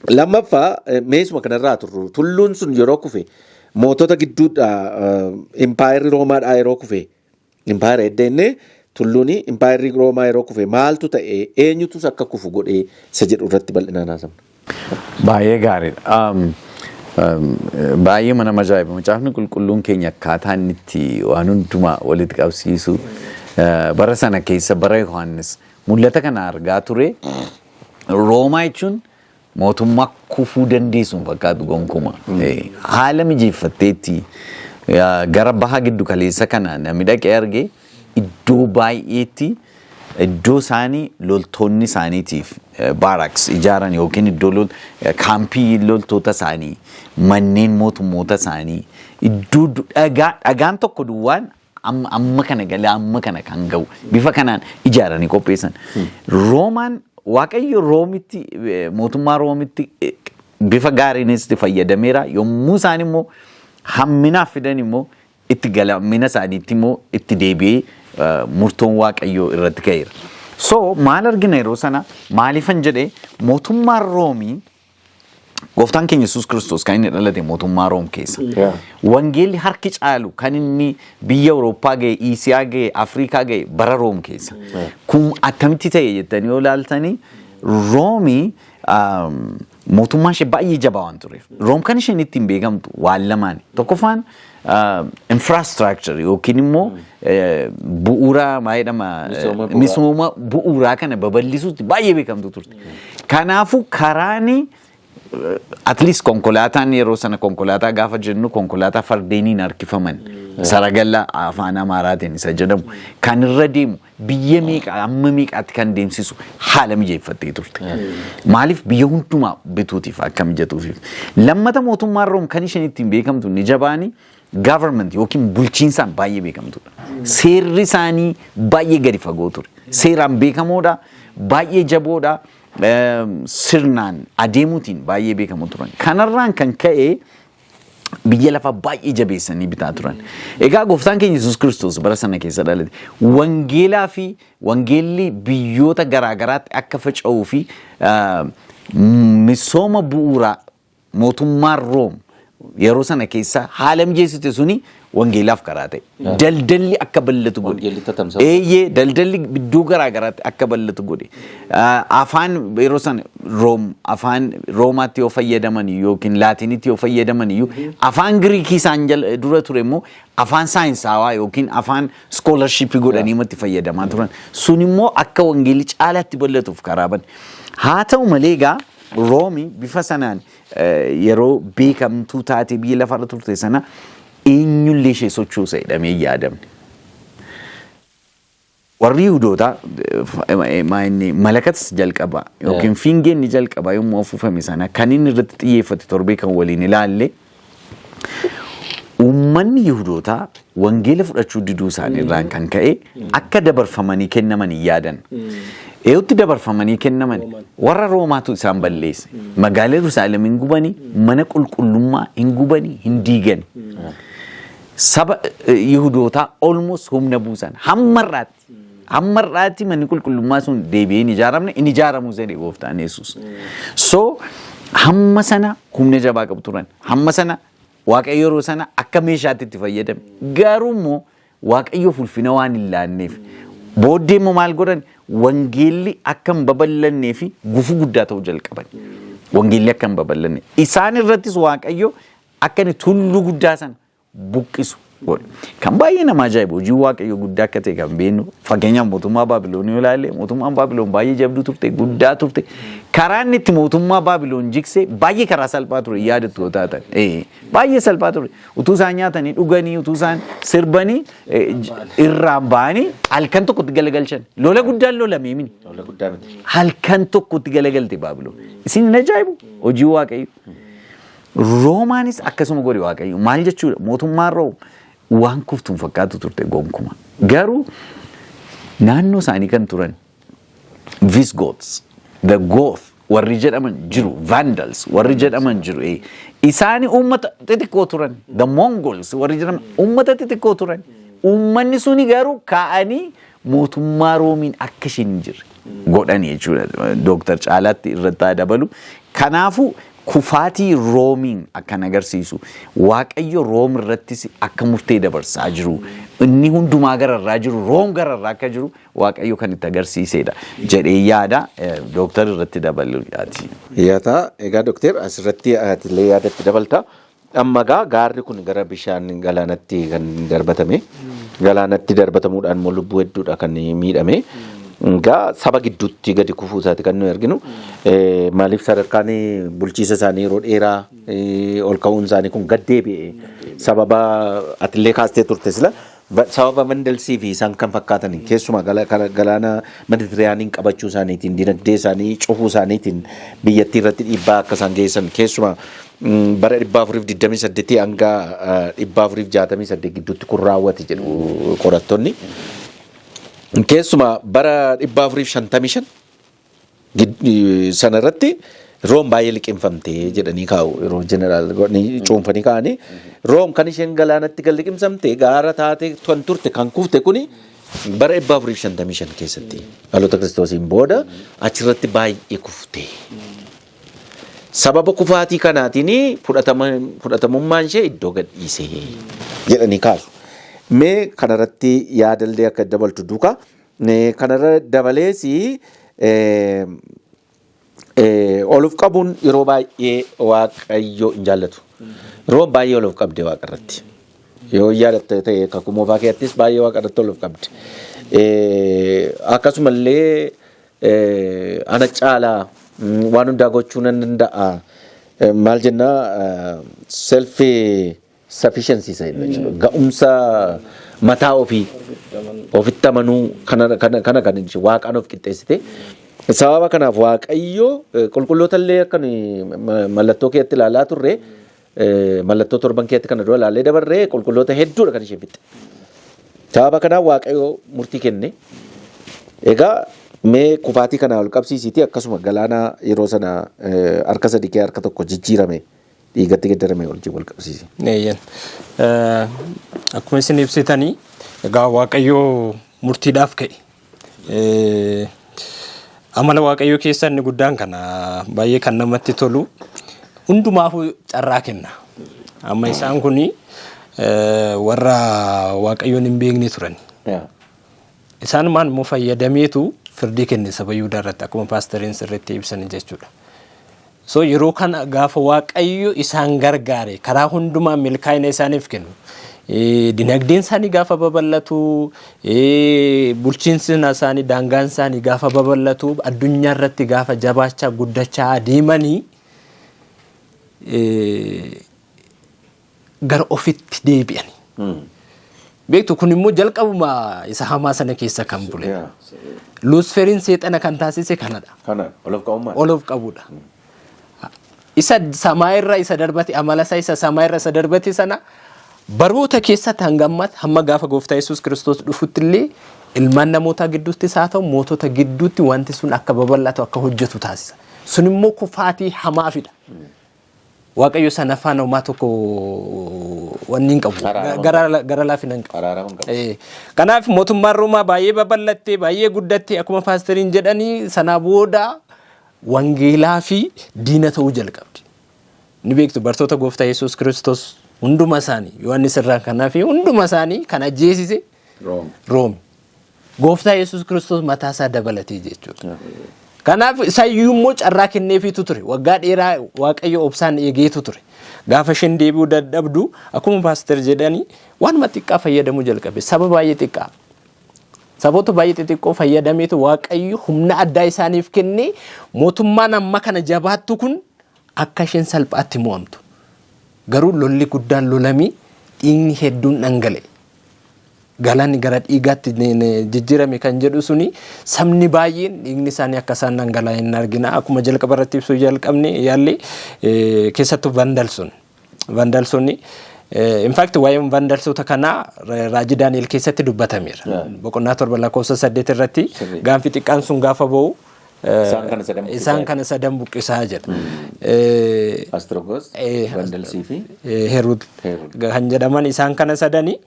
Lammaffaa meesuma kanarraa turru tulluun sun yeroo kufe mootota gidduudha impaayirri Roomaadhaa yeroo kufe impaayira eddeenne tulluun impaayirri Roomaa yeroo kufe maaltu ta'e eenyutus akka kufu godhee isa jedhu irratti bal'inaan haasofna. Baay'ee gaariidha. Baay'ee mana ajaa'iba. Macaafni qulqulluun keenya akkaataa inni itti waan hundumaa walitti qabsiisu bara sana keessa bara Yohannis mul'ata kana argaa ture. Roomaa jechuun mootummaa kufuu dandeessuun fakkaatu gonkumaa. Haala mijeeffatteetti gara baha giddu kaleessa kana namni dhaqee arge iddoo baay'eetti iddoo isaanii loltoonni isaaniitiif baaraks ijaaran yookiin iddoo kaampii loltoota isaanii manneen mootummoota isaanii iddoo dhagaan tokko duwwaan amma kana galee amma kana kan ga'u bifa kanaan ijaaranii qopheessan. Roomaan Waaqayyo Roomitti mootummaa Roomitti bifa gaariinis fayyadameera yommuu isaan immoo hamminaaf fidan immoo itti galamina isaaniitti immoo itti deebi'ee murtoon Waaqayyoo irratti ka'eera. So maal argina yeroo sana maaliifan jedhee mootummaan Roomii gooftaan keenya Yesuus Kiristoos kan inni dhalate mootummaa Room keessa. Wangeelli harki caalu kan inni biyya Awurooppaa ga'e, Iisiyaa ga'e, Afrikaa ga'e bara Room keessa. Kun attamitti ta'e jettanii yoo ilaaltanii Roomii mootummaa ishee baay'ee jabaa waan tureef. Room kan isheen ittiin beekamtu waan lamaani. Tokkoffaan infrastructure yookiin immoo bu'uura misooma bu'uuraa kana babal'isuutti baay'ee beekamtu turte. Kanaafuu karaani at least konkolaataan yeroo sana konkolaataa gaafa jennu konkolaataa fardeeniin harkifaman saragalla afaan Amaaraatiin isa jedhamu kan irra deemu biyya meeqa amma meeqaatti kan deemsisu haala mijeeffattee turte. Maaliif biyya hundumaa bituutiif akka mijatuufiif. Lammata mootummaan Room kan isheen ittiin beekamtu ni jabaani government yookiin bulchiinsaan baay'ee beekamtudha. Seerri isaanii baay'ee gadi fagoo ture. Seeraan beekamoodha, baay'ee jaboodha. Sirnaan adeemuutiin baay'ee beekamu turan. Kanarraan kan ka'e biyya lafa baay'ee jabeessanii bitaa turan. Egaa gooftaan keenya Yesuus Kiristoos bara sana keessa dhalate. Wangeelaa fi wangeelli biyyoota garaagaraatti akka faca'uu fi misooma bu'uuraa mootummaan Room yeroo sana keessa haala mijeessite suni wangeelaaf karaa ta'e. Daldalli akka bal'atu godhe. Daldalli iddoo garaagaraatti akka bal'atu godhe. Afaan yeroo sana afaan Roomaatti yoo fayyadaman yookiin Laatinitti yoo fayyadaman afaan Giriikii isaan dura ture immoo afaan saayinsaawaa yookiin afaan scholarship godhanii itti fayyadamaa turan. Sun immoo akka wangeelli caalaatti bal'atuuf karaa bane. Haa ta'u malee egaa Roomii bifa sanaan yeroo beekamtuu taate biyya lafarra turte sana eenyullee ishee sochoosa jedhamee yaadamne. Warri Yihuudootaa Malakatas jalqaba yookiin fiingeen ni jalqaba yommuu afuufame sana kan inni irratti xiyyeeffate torbee kan waliin ilaalle uummanni Yihudootaa wangeela fudhachuu diduu isaaniirraan kan ka'e akka dabarfamanii kennaman yaadan. Eeyyutti dabarfamanii kennaman warra Roomaatu isaan balleesse. Magaalaa Yerusaalem hin gubanii, mana qulqullummaa hin gubanii, hin diigani. Saba Yihudootaa almost humna buusan. Hammarraatti manni qulqullummaa sun deebi'ee hin ijaaramne, hin ijaaramuu jedhe gooftaan Yesuus. So hamma sana humna jabaa qabu turan. Hamma sana Waaqayyo yeroo sana akka meeshaatti itti fayyadame. Garuu immoo Waaqayyo ulfina waan hin laanneef booddee immoo maal godhan wangeelli akka hin babal'annee fi gufuu guddaa ta'uu jalqaban. Wangeelli akka hin babal'anne. Isaan irrattis Waaqayyo akka inni tulluu guddaa sana buqqisu godhe. Kan baay'ee nama ajaa'ibu hojii Waaqayyo guddaa akka ta'e kan beeknu fakkeenyaaf mootummaa Baabiloon yoo ilaalle mootummaan Baabiloon baay'ee jabduu turte guddaa turte. Karaa inni itti mootummaa Baabiloon jiksee baay'ee karaa salphaa ture yaadattu yoo taatan. Baay'ee salphaa ture. Utuu isaan nyaatanii dhuganii utuu isaan sirbanii irraan ba'anii halkan tokkotti galagalchan. Lola guddaan lolamee mini. Halkan tokkotti galagalte Baabiloon. Isin hin ajaa'ibu hojii Waaqayyo. Roomaanis akkasuma godhe Waaqayyo. Maal jechuudha mootummaan Room waan kuftuun fakkaatu turte gonkuma. Garuu naannoo isaanii kan turan Visigoths, the Goth warri jedhaman jiru, Vandals warri jedhaman jiru. Isaani uummata xixiqqoo turan, the Mongols warri jedhaman uummata xixiqqoo turan. Uummanni suni garuu ka'anii mootummaa Roomiin akka isheen hin jirre godhani jechuudha. Dooktar Caalaatti irratti dabalu. Kanaafuu kufaatii Roomiin akkan agarsiisu Waaqayyo Room irrattis akka murtee dabarsaa jiru. Inni hundumaa gararraa jiru Room gararraa akka jiru Waaqayyo kan itti agarsiisedha jedhee yaada. Dooktar irratti dabalu yaati. Yaata egaa dooktar asirratti illee yaadatti dabalta. Amma gaarri kun gara bishaan galaanatti kan darbatame. Galaanatti darbatamuudhaan immoo lubbuu hedduudha kan miidhame. Egaa saba gidduutti gadi kufuu isaati kan nuyi arginu. Maaliif sadarkaan bulchiisa isaanii yeroo dheeraa ol ka'uun isaanii kun gad deebi'e. Sababa atillee kaastee turte sila. Sababa mandalsii fi isaan kan fakkaatan keessumaa galaana Meditiraaniin qabachuu isaaniitiin dinagdee isaanii cufuu isaaniitiin biyyattii irratti dhiibbaa akka isaan geessan keessumaa bara 428 hanga 468 gidduutti kun raawwate jedhu qorattoonni. Keessumaa bara 455 sanarratti Room baay'ee liqimfamte jedhanii kaa'u yeroo jeneraal cuunfanii kaa'anii Room kan isheen galaanatti kan liqimsamte gaara taate kan turte kan kufte kuni bara 455 keessatti dhaloota Kiristoosiin booda achirratti baay'ee kufte. Sababa kufaatii kanaatiin fudhatamummaan ishee iddoo gadhiise jedhanii kaasu. Mee kanarratti yaadallee akka dabaltu duukaa kanarra dabaleesi oluuf qabuun yeroo baay'ee Waaqayyo hin jaallatu. Room baay'ee oluuf qabde Waaqarratti. Yoo yaadatte ta'e kakumoofaa keettis baay'ee Waaqarratti oluuf qabde. Akkasumallee ana caalaa waan hundaa gochuu nan danda'a. Maal jennaa self sufficiency isa jenna. Ga'umsa mataa ofii ofitti amanuu kana kan Waaqaan of qixxeessite. Sababa kanaaf Waaqayyo qulqulloota illee akka mallattoo keetti ilaalaa turre mallattoo torban keetti kana dura ilaallee dabarree qulqulloota hedduudha kan isheen fitte. Sababa kanaaf Waaqayyo murtii kenne. Egaa mee kufaatii kana ol qabsiisiiti akkasuma galaana yeroo sana harka sadii kee harka tokko jijjiirame dhiigatti geddarame wajjin wal qabsiisi. Akkuma isin ibsitanii egaa Waaqayyo murtiidhaaf ka'e. Amala Waaqayyo keessa inni guddaan kana baay'ee kan namatti tolu hundumaafuu carraa kenna. Amma isaan kuni warra Waaqayyoon hin beekne turan. Isaan maan immoo fayyadameetu firdii kenne saba Yihuudaa irratti akkuma paastoriin sirriitti ibsan jechuudha. So yeroo kana gaafa Waaqayyo isaan gargaare karaa hundumaan milkaa'ina isaaniif kennu. Dinagdeen isaanii gaafa babal'atu bulchiinsi isaanii daangaan isaanii gaafa babal'atu addunyaa irratti gaafa jabaachaa guddachaa adeemanii gara ofitti deebi'an. Beektu kun immoo jalqabuma isa hamaa sana keessa kan bule. Luusferiin seexana kan taasise kanadha. Kana olof qabuudha. Isa samaayirra isa darbate amala isa samaayirra isa darbate sana baroota keessatti hangammat hamma gaafa gooftaa Yesuus Kiristoos dhufutti illee ilmaan namoota gidduutti haa ta'u mootota gidduutti wanti sun akka babal'atu akka hojjetu taasisa. Sun immoo kufaatii hamaafidha. Waaqayyo sana faana uumaa tokko wanni hin qabu. Gara laafina hin qabu. Kanaaf mootummaan Roomaa baay'ee babal'attee baay'ee guddattee akkuma paastoriin jedhanii sana booda wangeelaa fi diina ta'uu jalqabdi. Ni beektu bartoota gooftaa Yesuus Kiristoos hunduma isaanii Yohannis irraa kanaa fi hunduma isaanii kan ajjeesise Room. Gooftaa Yesuus Kiristoos mataa isaa dabalatee jechuudha. Kanaaf isayyuu immoo carraa kenneefiitu ture. Waggaa dheeraa Waaqayyo obsaan eegeetu ture. Gaafa isheen deebi'uu dadhabdu akkuma paaster jedhanii waanuma xiqqaa fayyadamuu jalqabe. Saba baay'ee xiqqaa. Saboota baay'ee xixiqqoo fayyadameetu Waaqayyo humna addaa isaaniif kennee mootummaan amma kana jabaattu kun akka isheen salphaatti mo'amtu. Garuu lolli guddaan lolamii dhiigni hedduun dhangala'e. Galaanni gara dhiigaatti jijjiirame kan jedhu suni sabni baay'een dhiigni isaanii akka isaan dhangala'e hin argina. Akkuma jalqaba irratti ibsuu jalqabne yaallee keessattuu vandalsonni in fact waa'ee vandalsota kanaa raajii Daani'el keessatti dubbatameera. Boqonnaa 7 lakkoofsa 8 irratti gaanfi xiqqaan sun gaafa ba'u isaan kana sadan buqqisaa jedha. Astrogos, Vandalsii fi Herud kan jedhaman isaan kana sadanii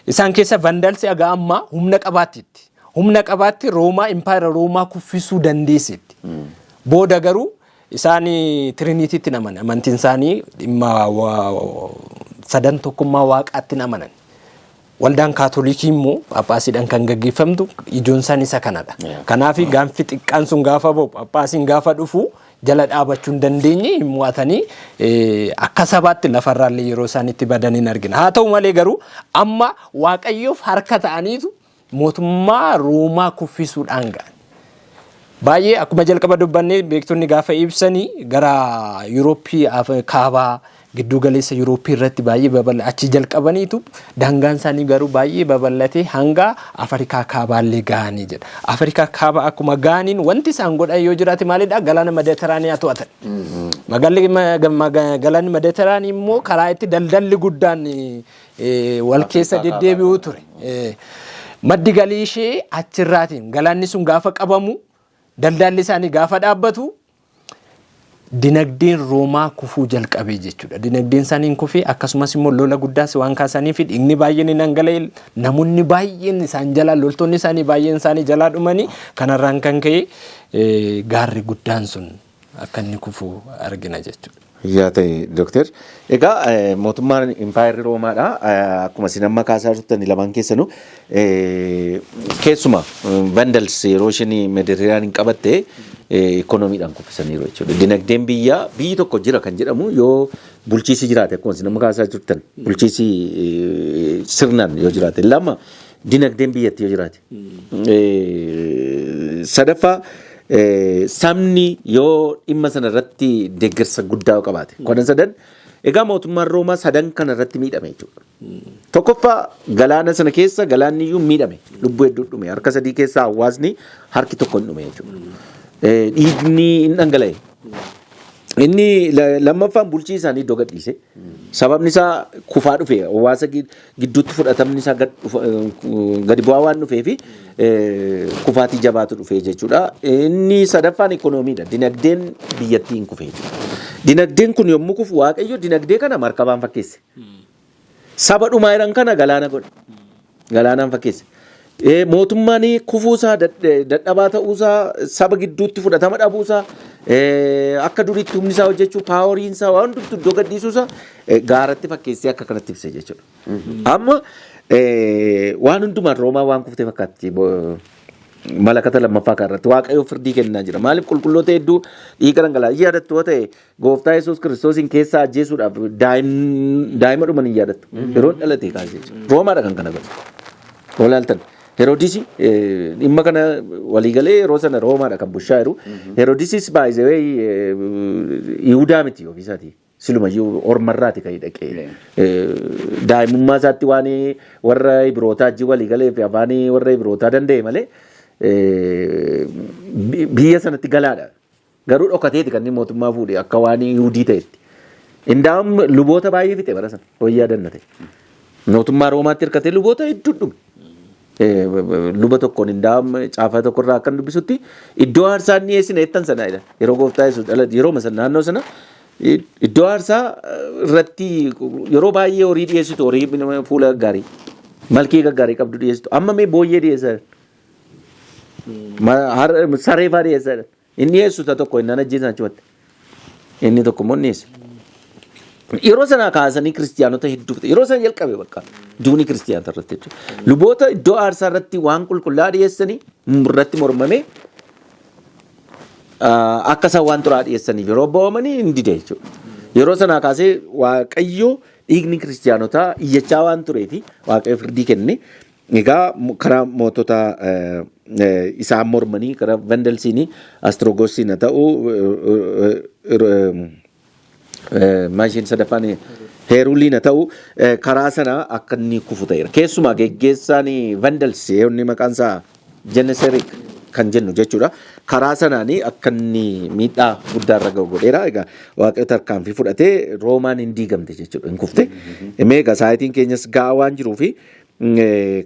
isaan keessa Vandalsi aga amma humna qabaattitti humna qabaatti Roomaa impaayera Roomaa kuffisuu dandeessetti. Booda garuu isaanii Trinitiitti namanan amantiin isaanii dhimma sadan tokkummaa waaqaatti namanan. Waldaan Kaatolikii immoo Phaaphaasiidhaan kan gaggeeffamtu ijoon isaanii isa kanadha. Kanaaf gaanfi xiqqaan sun gaafa ba'u Phaaphaasiin gaafa dhufu jala dhaabachuu hin dandeenye mo'atanii akka sabaatti lafarraallee yeroo isaan itti badaniin argina. Haa ta'u malee garuu amma Waaqayyoof harka ta'aniitu mootummaa Roomaa kuffisuudhaan ga'an. Baay'ee akkuma jalqaba dubbannee beektonni gaafa ibsanii gara Yurooppii kaabaa giddu galeessa Yurooppii irratti baay'ee babal'ate achi jalqabaniitu daangaan isaanii garuu baay'ee babal'atee hanga Afrikaa kaabaallee ga'anii jedha. Afrikaa kaabaa akkuma ga'aniin wanti isaan godhan yoo jiraate maalidha? Galaana Meditiraaniyaa to'atan. Galaanni Meditiraanii immoo karaa itti daldalli guddaan wal keessa deddeebi'uu ture. Maddi galii ishee achirraatiin galaanni sun gaafa qabamu daldalli isaanii gaafa dhaabbatu dinagdeen Roomaa kufuu jalqabee jechuudha. Dinagdeen isaanii kufee akkasumas immoo lola guddaas waan kaasaniif dhiigni baay'een hin dhangala'e namoonni baay'een isaan jalaa loltoonni isaanii baay'een isaanii jalaa dhumanii kanarraan kan ka'e gaarri guddaan sun akka inni kufuu argina jechuudha. Yaa ta'e Dookter. Egaa mootummaan impaayerri Roomaadha. Akkuma isin amma kaasaa turtanii lamaan keessanuu keessumaa Vandals yeroo isheen Meditiraaniin qabatte ikoonomiidhaan kuffisaniiru jechuudha. Dinagdeen biyyi tokko jira kan jedhamu yoo bulchiisi jiraate akkuma isin amma kaasaa turtan bulchiisi sirnaan yoo jiraate lama dinagdeen biyyatti yoo jiraate. Sadaffaa sabni yoo dhimma sana irratti deeggarsa guddaa qabaate. Kana sadan egaa mootummaan Roomaa sadan kana irratti miidhame jechuudha. Tokkoffaa galaana sana keessa galaanni iyyuu miidhame lubbuu hedduu dhume harka sadii keessaa hawaasni harki tokko hin dhume jechuudha. Dhiigni hin dhangala'e. Inni lammaffaan bulchii isaanii iddoo gadhiise. Sababni isaa kufaa dhufe hawaasa gidduutti fudhatamni isaa gadi bu'aa waan dhufeefi kufaatii jabaatu dhufe jechuudha. Inni sadaffaan ikoonomiidha. Dinagdeen biyyattii hin kufe jechuudha. Dinagdeen kun yommuu kufu Waaqayyo dinagdee kana markabaan fakkeesse. Saba dhumaa jiran kana galaana godhe. Galaanaan fakkeesse. Mootummaan kufuusaa dadhabaa ta'uusaa saba gidduutti fudhatama dhabuusaa akka duriitti humni isaa hojjechuu paaworiinsaa waan hundumtu iddoo gadhiisuusaa gaaratti fakkeessee akka kanatti ibse jechuudha. Amma waan hundumaan Roomaa waan kuftee fakkaatti Malakata lammaffaa kanarratti Waaqayyoo firdii kennaa jira. Maaliif qulqulloota hedduu dhiiga dhangala'aa yaadattu yoo ta'e Gooftaa Yesuus Kiristoosiin keessaa ajjeesuudhaaf daa'ima dhuman hin yaadattu. Yeroon dhalatee kaasee jechuudha. Roomaadha kan kana godhe. Olaaltan. Heroodisi dhimma kana waliigalee yeroo sana Roomaadha kan bushaa jiru. Heroodisis by the way Yihudaa miti ofiisaati. Silumayyuu ormarraati kan hidhaqee. Daa'imummaa isaatti waan warra Ibrootaa wajjin waliigalee fi afaan warra Ibrootaa danda'e malee biyya sanatti galaadha. Garuu dhokateeti kan inni mootummaa fuudhe akka waan Yihudii ta'etti. Indaam luboota baay'ee fixe bara sana wayyaa dannate. Mootummaa Roomaatti hirkatee luboota hedduu dhume. Luba tokkoon indaam caafaa tokkorraa akkan dubbisutti iddoo aarsaa inni dhiyeessine ettan sanadha. Yeroo Gooftaa Yesuus dhalate yeroo naannoo sana iddoo aarsaa irratti yeroo baay'ee horii dhiyeessitu horii fuula gaggaarii malkii gaggaarii qabdu dhiyeessitu amma mee booyyee dhiyeessan sareefaa dhiyeessan inni dhiyeessu tokko inni ajjeesan achumatti inni tokko immoo dhiyeesse. Yeroo sana kaasanii kiristiyaanota hedduu fite yeroo sana jalqabe bakka duuni kiristiyaanota irratti jechuudha. Luboota iddoo aarsaa irratti waan qulqullaa dhiyeessanii irratti mormame akka isaan waan xuraa dhiyeessaniif yeroo bo'oomanii hin dide jechuudha. Yeroo sana kaasee Waaqayyo dhiigni kiristiyaanotaa iyyachaa waan tureefi Waaqayyo firdii kenne. Egaa karaa mootota isaan mormanii karaa Vandalsiinii Astiroogoosiin haa ta'u maashiin sadaffaan heeruliin haa ta'u karaa sana akka inni kufu ta'eera. Keessumaa geggeessaan Vandals inni maqaan isaa Jeneserik kan jennu jechuudha. Karaa sanaan akka inni miidhaa guddaa irra ga'u godheera. Egaa Waaqayyo tarkaanfii fudhatee Roomaan hin diigamte jechuudha. Hin kufte. Egaa saayitiin keenyas ga'aa waan jiruufi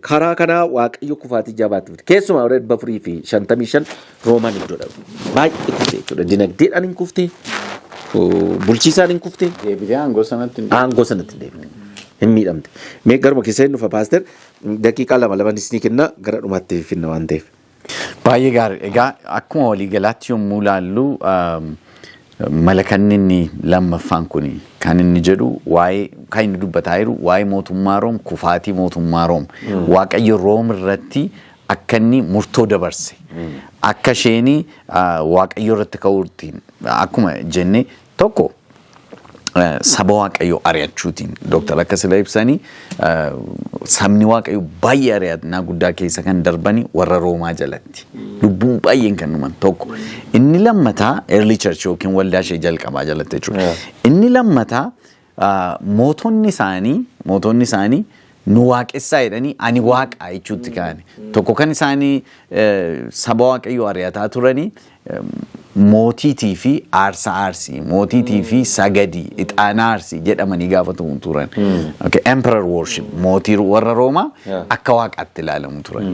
karaa kanaa Waaqayyo kufaatii jabaatti fide. Keessumaa 455 Roomaan iddoodha. Baay'ee kufte jechuudha. Dinagdeedhaan hin kufte. Bulchiisaan hin kufte. Deebitee aangoo sanatti deebite. hin miidhamte. Mee garuma keessa hin dhufa paaster daqiiqaa lama isni kenna gara dhumaatti finna waan ta'eef. Baay'ee gaarii. Egaa akkuma waliigalaatti yommuu ilaallu malakanni inni lammaffaan kun kan inni jedhu waa'ee kan inni dubbataa jiru waa'ee mootummaa Room kufaatii mootummaa Room Waaqayyo Room irratti akka inni murtoo dabarse akka isheen Waaqayyo irratti ka'uutiin akkuma jenne tokko saba Waaqayyo ari'achuutiin Dr. akka sila ibsanii sabni Waaqayyo baay'ee ari'annaa guddaa keessa kan darbani warra Roomaa jalatti lubbuun baay'een kan dhuman tokko inni lammataa early church yookiin waldaa ishee jalqabaa jalatti jechuudha. Inni lammataa mootonni isaanii nu waaqessaa jedhanii ani waaqa jechuutti kaa'ani. Tokko kan isaanii saba Waaqayyo ari'ataa turanii mootiitii fi aarsii mootiitii fi sagadii ixaana aarsii jedhamanii gaafatamu turan. Emperor worship mootii warra Roomaa akka waaqaatti ilaalamu turan.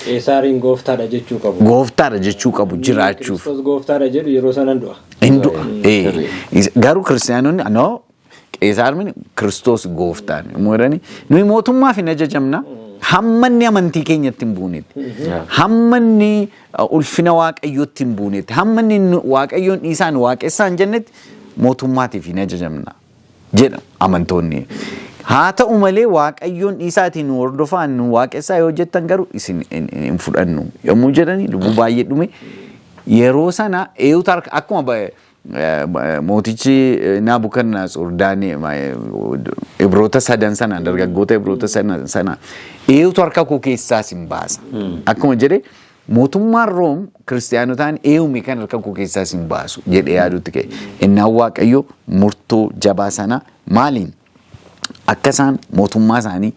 Qeesaariin gooftaadha jechuu qabu. Gooftaadha jechuu qabu jiraachuuf. Kiristoos gooftaadha jedhu yeroo sanan du'a. Hin du'a. Garuu kiristaanonni Qeesaarmin Kiristoos gooftaan jedhanii nuyi mootummaaf hin ajajamna. Hammanni amantii keenyatti hin buunetti. Hammanni ulfina Waaqayyootti hin buunetti. Hammanni Waaqayyoon dhiisaan waaqessaan jennetti mootummaatiif hin ajajamna jedha amantoonni. Haa ta'u malee Waaqayyoon dhiisaatiin hordofaan nu waaqessaa yoo jettan garuu isin hin fudhannu yommuu jedhanii lubbuu baay'ee dhume yeroo sana eeyuutu akkuma mootichi Naabukadnezar Ibroota sadan sana dargaggoota Ibroota sana eeyuutu harka koo keessaa sin baasa. Akkuma jedhe mootummaan Room kiristaanotaan eeyumi kan harka koo keessaa sin baasu jedhee yaadutti ka'e. Innaan Waaqayyo murtoo jabaa sana maaliin akka isaan mootummaa isaanii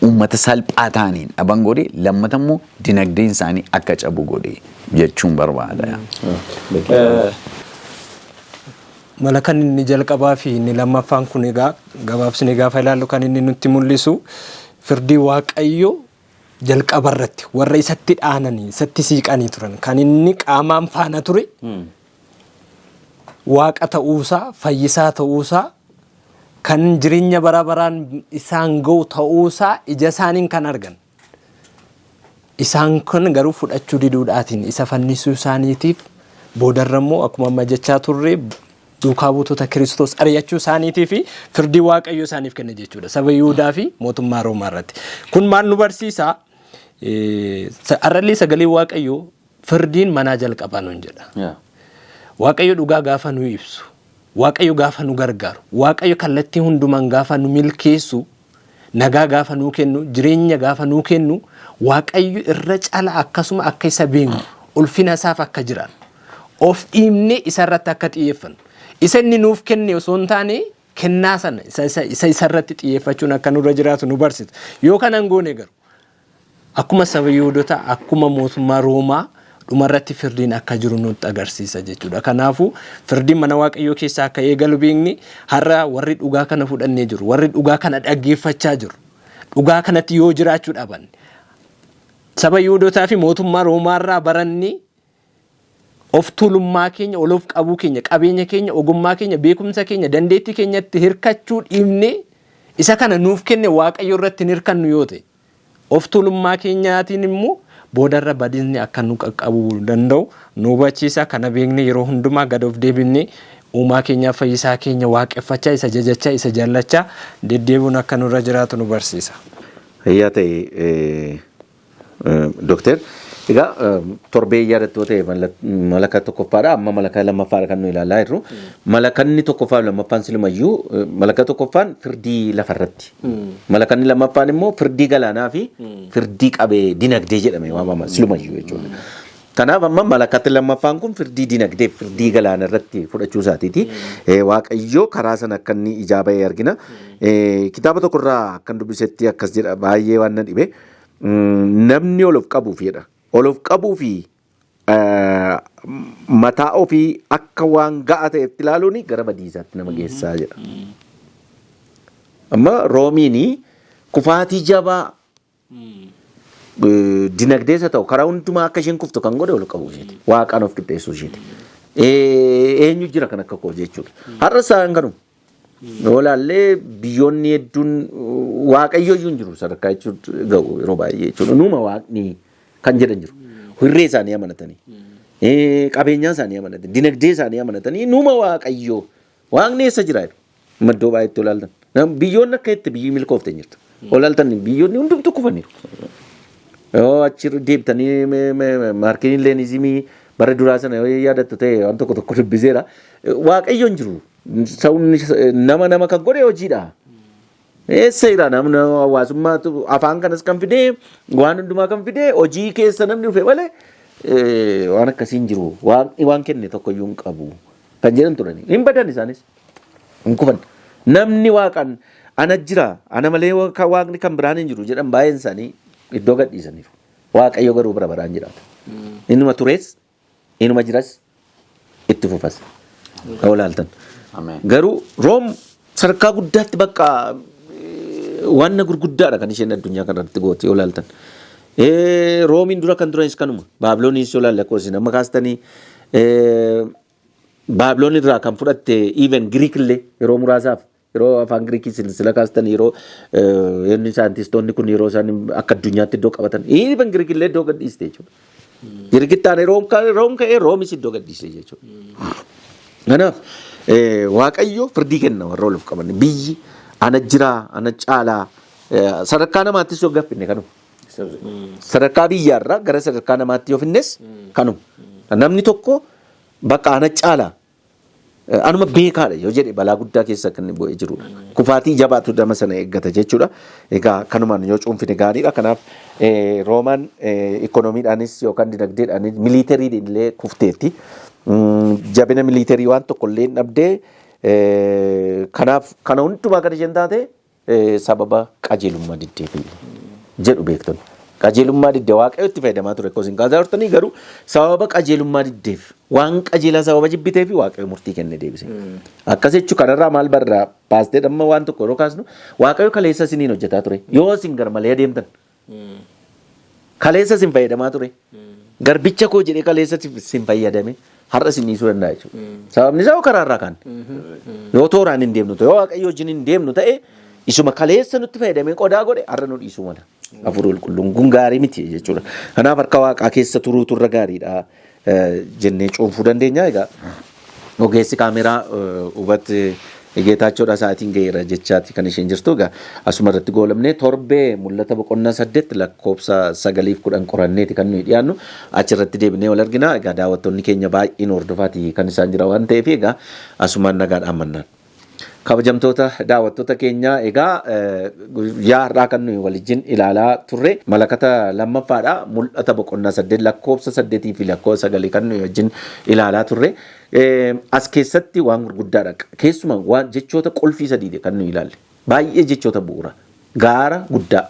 uummata salphaa ta'aniin dhaban godhe lammata immoo dinagdeen isaanii akka cabu godhe jechuun barbaada. Malakan inni jalqabaa fi inni lammaffaan kun egaa gabaabsinee gaafa ilaallu kan inni nutti mul'isu firdii Waaqayyo jalqaba irratti warra isatti dhaananii isatti siiqanii turan kan inni qaamaan faana ture Waaqa ta'uusaa fayyisaa ta'uusaa kan jireenya bara baraan isaan ga'u ta'uusaa ija isaaniin kan argan isaan kun garuu fudhachuu diduudhaatiin isa fannisuu isaaniitiif boodarra immoo akkuma amma jechaa turre duukaa buutota Kiristoos ari'achuu isaaniitii fi firdii Waaqayyo isaaniif kenne jechuudha. Saba Yihuudaa fi mootummaa Roomaa irratti. Kun maal nu barsiisa? Arrallee sagalee Waaqayyo firdiin manaa jalqabaa nuun jedha. Waaqayyo dhugaa gaafa nu ibsu, Waaqayyo gaafa nu gargaaru, Waaqayyo kallattii hundumaan gaafa nu milkeessu, nagaa gaafa nu kennu, jireenya gaafa nu kennu, Waaqayyo irra cala akkasuma akka isa beeknu, ulfina isaaf akka jiran, of dhiibnee isa irratti akka xiyyeeffannu. Isa inni nuuf kenne osoo hin taane kennaa sana isa irratti xiyyeeffachuun akka nurra jiraatu nu barsiisa. Yoo kanan goone garuu akkuma saba Yihuudotaa akkuma mootummaa Roomaa dhumarratti firdiin akka jiru nutti agarsiisa jechuudha. Kanaafuu firdiin mana Waaqayyoo keessaa akka eegalu beekni har'a warri dhugaa kana fudhannee jiru, warri dhugaa kana dhaggeeffachaa jiru, dhugaa kanatti yoo jiraachuu dhaban saba Yihuudotaa fi mootummaa Roomaa irraa barannee of tuulummaa keenya, olof qabuu keenya, qabeenya keenya, ogummaa keenya, beekumsa keenya, dandeettii keenyatti hirkachuu dhiibnee isa kana nuuf kenne Waaqayyo irratti hirkannu yoo ta'e of tuulummaa keenyaatiin immoo boodarra badinni akka nu qaqqabuu danda'u nu hubachiisa. Kana beeknee yeroo hundumaa gad of deebinee uumaa keenyaa fayyisaa keenya waaqeffachaa isa jajachaa isa jaallachaa deddeebiin akka nurra jiraatu nu barsiisa. Hayyaa ta'e Dookter. Egaa torbee yaadattoo ta'e malaka tokkoffaadha amma malaka lammaffaadha kan nu ilaalaa jirru. Malakanni tokkoffaa lammaffaan silumayyuu malaka tokkoffaan firdii lafarratti. Malakanni lammaffaan immoo firdii galaanaa fi firdii qabee dinagdee jedhame waamama silumayyuu jechuudha. Kanaaf amma malakatti lammaffaan kun firdii dinagdee firdii galaana irratti fudhachuu isaatiiti. Waaqayyoo karaa sana akka inni ijaa bahee argina. Kitaaba tokkorraa akkan dubbisetti akkas jedha baay'ee waan na dhibe. Namni olof qabuuf jedha. Olof qabuu fi mataa ofii akka waan ga'a ta'etti ilaaluun gara badiisaatti nama geessaa jedha. Amma Roomiin kufaatii jabaa dinagdeessa ta'u karaa hundumaa akka isheen kuftu kan godhe ol qabuu isheeti. Waaqaan of qixxeessuu isheeti. Eenyu jira kan akka koo jechuudha. Har'a isaan kanuma. Olaallee biyyoonni hedduun waaqayyo iyyuu hin jiru sadarkaa jechuun ga'u yeroo baay'ee jechuudha. Numa waaqni kan jedhan jiru. Hirree isaanii amanatanii. Qabeenyaa isaanii amanatanii. Dinagdee isaanii amanatanii numa waaqayyo. Waaqni eessa jira? Maddoo baay'eetti olaaltan. Biyyoonni akka itti biyyi milkoofte jirtu. Olaaltan biyyoonni hundumtu kufaniiru. Yoo achi deebitanii maarkiin leenizimii bara duraa sana yoo yaadattu ta'e waan tokko tokko dubbiseera. Waaqayyo hin jiru. Nama kan godhe hojiidha. Eessa jira namni hawaasummaatu afaan kanas kan fidee waan hundumaa kan fidee hojii keessa namni dhufe malee waan akkasii hin jiru. Waan kenne tokkoyyuu hin qabu. Kan jedhan turani. Hin badan isaanis. Hin kufan. Namni waaqan ana jira. Ana malee waaqni kan biraan hin jiru jedhan baay'een isaanii iddoo gadhiisaniiru. Waaqayyo garuu bara baraan jiraata. Innuma turees, innuma jiras, itti fufas. Olaaltan. Garuu Room sadarkaa guddaatti bakka waan gurguddaadha kan isheen addunyaa kanarratti goote olaaltan. Roomiin dura kan turanis kanuma. Baabilooniis olaalle akkasumas amma kaastanii Baabiloon irraa kan fudhatte even Giriik illee yeroo muraasaaf yeroo afaan Giriikii silsila kaastanii yeroo inni saayintistoonni kun yeroo isaan akka addunyaatti iddoo qabatan even Giriik illee iddoo gadhiiste jechuudha. Giriikittaan Room ka'ee Roomis iddoo gadhiiste jechuudha. Kanaaf waaqayyo firdii kenna warra oluuf qaban biyyi ana jira ana caalaa sadarkaa namaattis yoo gaffinne kanuma. Sadarkaa biyyaarraa gara sadarkaa namaatti yoo finnes kanuma. Namni tokko bakka ana caalaa anuma beekaadha yoo jedhe balaa guddaa keessa kan bu'ee jirudha. Kufaatii jabaatu dama sana eeggata jechuudha. Egaa kanumaan yoo cuunfine gaariidha. Kanaaf Roomaan ikoonomiidhaanis yookaan dinagdeedhaanis miliitariidhaan illee kufteetti. Jabina miliitarii waan tokkollee hin dhabdee kanaaf kana hundumaa kan isheen taate sababa qajeelummaa diddeef jedhu beektonni. Qajeelummaa diddee waaqayyo itti fayyadamaa ture akkasumas kaasaa turtanii garuu sababa qajeelummaa diddeef waan qajeelaa sababa jibbitee fi waaqayyo murtii kenne deebise. Akkas jechuun kanarraa maal barraa baastee dhamma waan tokko yeroo kaasnu waaqayyo kaleessa isiniin hojjetaa ture yoo isin garmalee adeemtan kaleessa isin fayyadamaa ture garbicha koo jedhee kaleessa isin fayyadame. Har'a isin dhiisuu danda'a jechuudha. Sababni isaa karaarraa kan yoo tooraan hin deemnu ta'e yoo waaqayyo wajjin hin deemnu ta'e isuma kaleessa nutti fayyadamee qodaa godhe har'a nu dhiisuu mala. Afur qulqulluun kun gaarii miti jechuudha. Kanaaf harka waaqaa keessa turuutu irra gaariidha jennee cuunfuu dandeenya. Egaa ogeessi kaameraa hubate Geetaachoodha sa'aatiin gaheera jechaati kan isheen jirtu. Egaa asuma irratti goolamnee torbee mul'ata boqonnaa 8 lakkoofsa 9-10 qoranneeti kan nuyi dhiyaannu achirratti deebinee wal argina. Egaa daawwattoonni keenya baay'een hordofaati kan isaan jira waan ta'eef egaa asumaan nagaadhaan mannaan. Kabajamtoota daawwattoota keenya egaa guyyaa har'aa kan nuyi waliin ilaalaa turre malakata lammaffaadha. Mul'ata boqonnaa 8 lakkoofsa 8 fi lakkoofsa 9 kan nuyi wajjin ilaalaa turre. As keessatti waan gurguddaadha. Keessumaa waan jechoota qulfii sadiidha kan nuyi ilaalle. Baay'ee jechoota bu'uura. Gaara guddaa.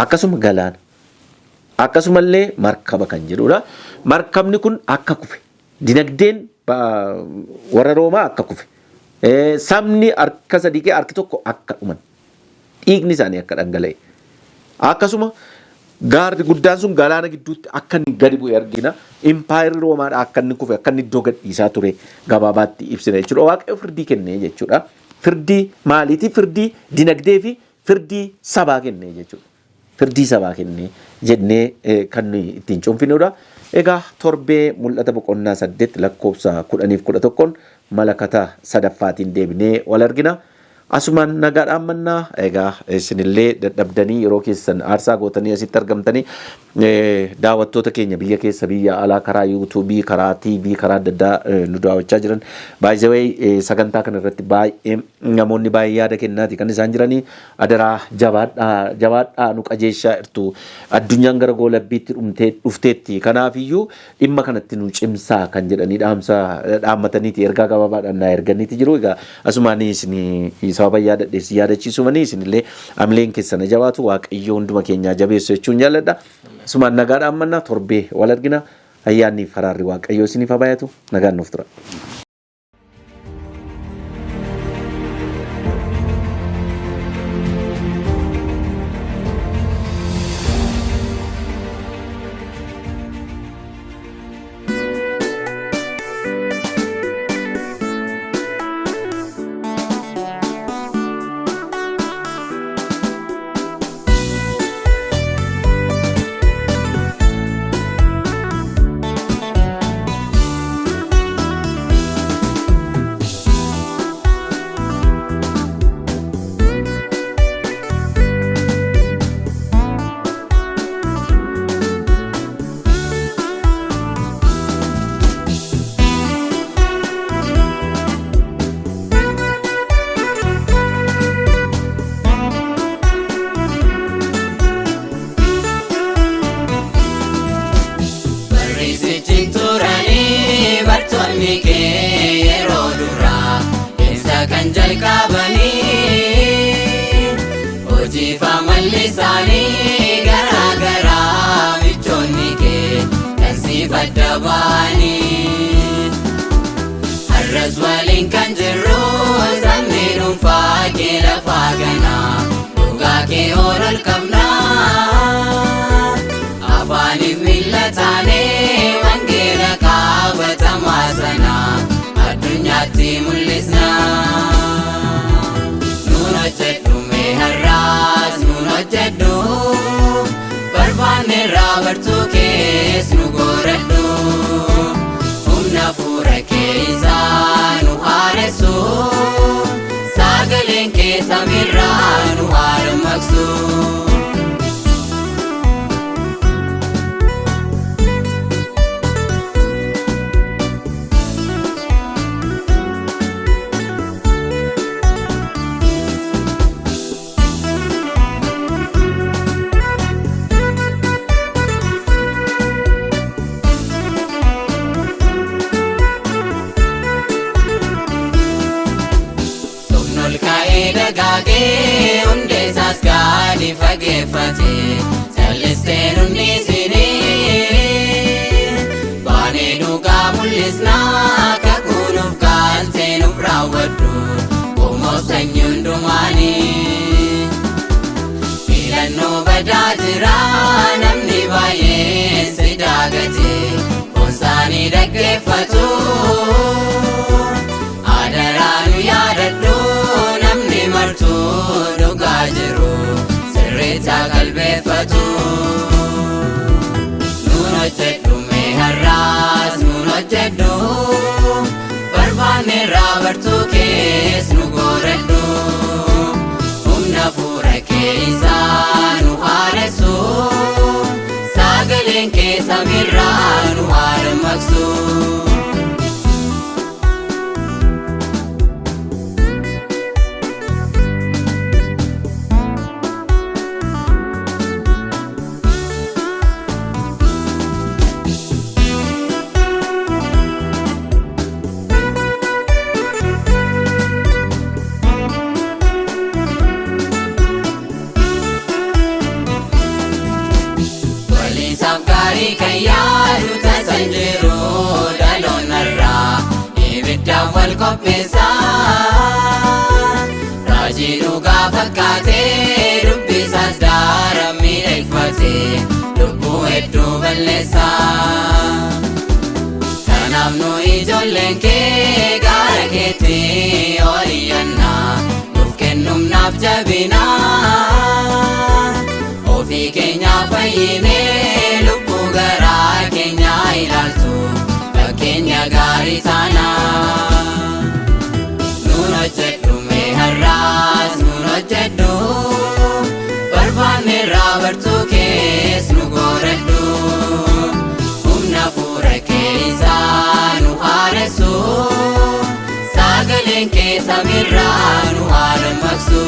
Akkasuma galaana. Akkasumallee markaba kan jedhudha. Markabni kun akka kufe. Dinagdeen warra Roomaa akka kufe. Sabni harka sadii kee harki tokko akka dhuman. Dhiigni isaanii akka dhangala'e. Akkasuma gaarri guddaan sun galaana gidduutti akka inni gadi bu'e argina. Impaayirri Roomaadha akka inni kufe akka inni iddoo gadhiisaa ture gabaabaatti ibsina jechuudha. Waaqayyo firdii kennee jechuudha. Firdii maaliiti? Firdii dinagdee fi firdii sabaa kennee jechuudha. Firdii sabaa kennee jennee kan nuyi ittiin cuunfinudha. Egaa torbee mul'ata boqonnaa 8 lakkoofsa 10-11 malakata sadaffaatiin deebinee wal argina. Asumaan nagaadhaan mannaa egaa isinillee dadhabdanii yeroo keessan aarsaa gootanii asitti argamtanii daawwattoota keenya biyya keessa biyya alaa karaa yuutuubii karaa tiivii karaa adda addaa nu daawwachaa jiran baay'ee sagantaa kana irratti baay'ee namoonni baay'ee yaada kennaati kan isaan jiranii adaraa jabaadhaa nu qajeeshaa jirtu addunyaan gara goolabbiitti dhufteetti kanaafiyyuu dhimma kanatti nu cimsaa kan jedhanii dhaammataniiti ergaa gabaabaadhaan naa erganiiti jiru. Egaa asumaan isin sababa yaadachiisumanii isinillee amileen keessan jabaatu waaqayyo hunduma keenyaa jabeessu jechuun jaalladha. Asumaan nagaadhaan mannaa torbee wal argina. Ayyaanni faraarri waaqayyo isiniif haa baay'atu. Nagaan nuuf tura. michoonni kee yeroo duraa keessa kan jalqabanii hojii fi amalli isaanii garaa garaa michoonni kee kan siif adda ba'anii har'as waliin kan jirru sabni dhuunfaa kee lafaa ganaa dhugaa kee ol qabnaa afaaniif miila taanee wangeela qabatamaa sana addunyaatti mul'isnaa nuun hojjedhu mee har'aas nuun hojjedhu barbaanne raabartuu kees nu gooradhu humna fuura keessaa nu haaressu sagaleen kee samiirraa nu haadamaqsu. Dagaagee hundee isaas gadi fageeffate jallisee nuti sinii baanee dhugaa mul'isnaa kakunuuf galtee nuuf raawwadhu qomoos sanyii hundumaanii filannoo badaa jira namni baay'een si daagate foonsaanii dhaggeeffatu adaraa nu yaadadhu dhugaa jiru sirriitti qalbeeffatu nuun hojjedhu mee har'aas nuun hojjedhu barbaanne raabartuu kees nu gooradhu humna fuura keessaa nu haaressu sagaleen kee samiirraa nu haadamaqsu. Kan yaadu tasan jiru dhaloonnarraa ibiddaan wal qopheessaa raajii dhugaa fakkaatee dubbisaas daara miidhagfatee lubbuu hedduu balleessaa kanaaf nu ijoolleen kee gaara keetti ol iyyannaa nuuf kennumnaaf jabinaa ofii keenyaa fayyinee garaa keenya ilaaltu fakkeenya gaarii taanaa nuun hojjedhu mee har'aas nuun hojjedhu barbaanne raabartuu kees nu gooradhu humna fuura keessaa nu haaressu sagaleen kee samiirraa nu haadamaqsu.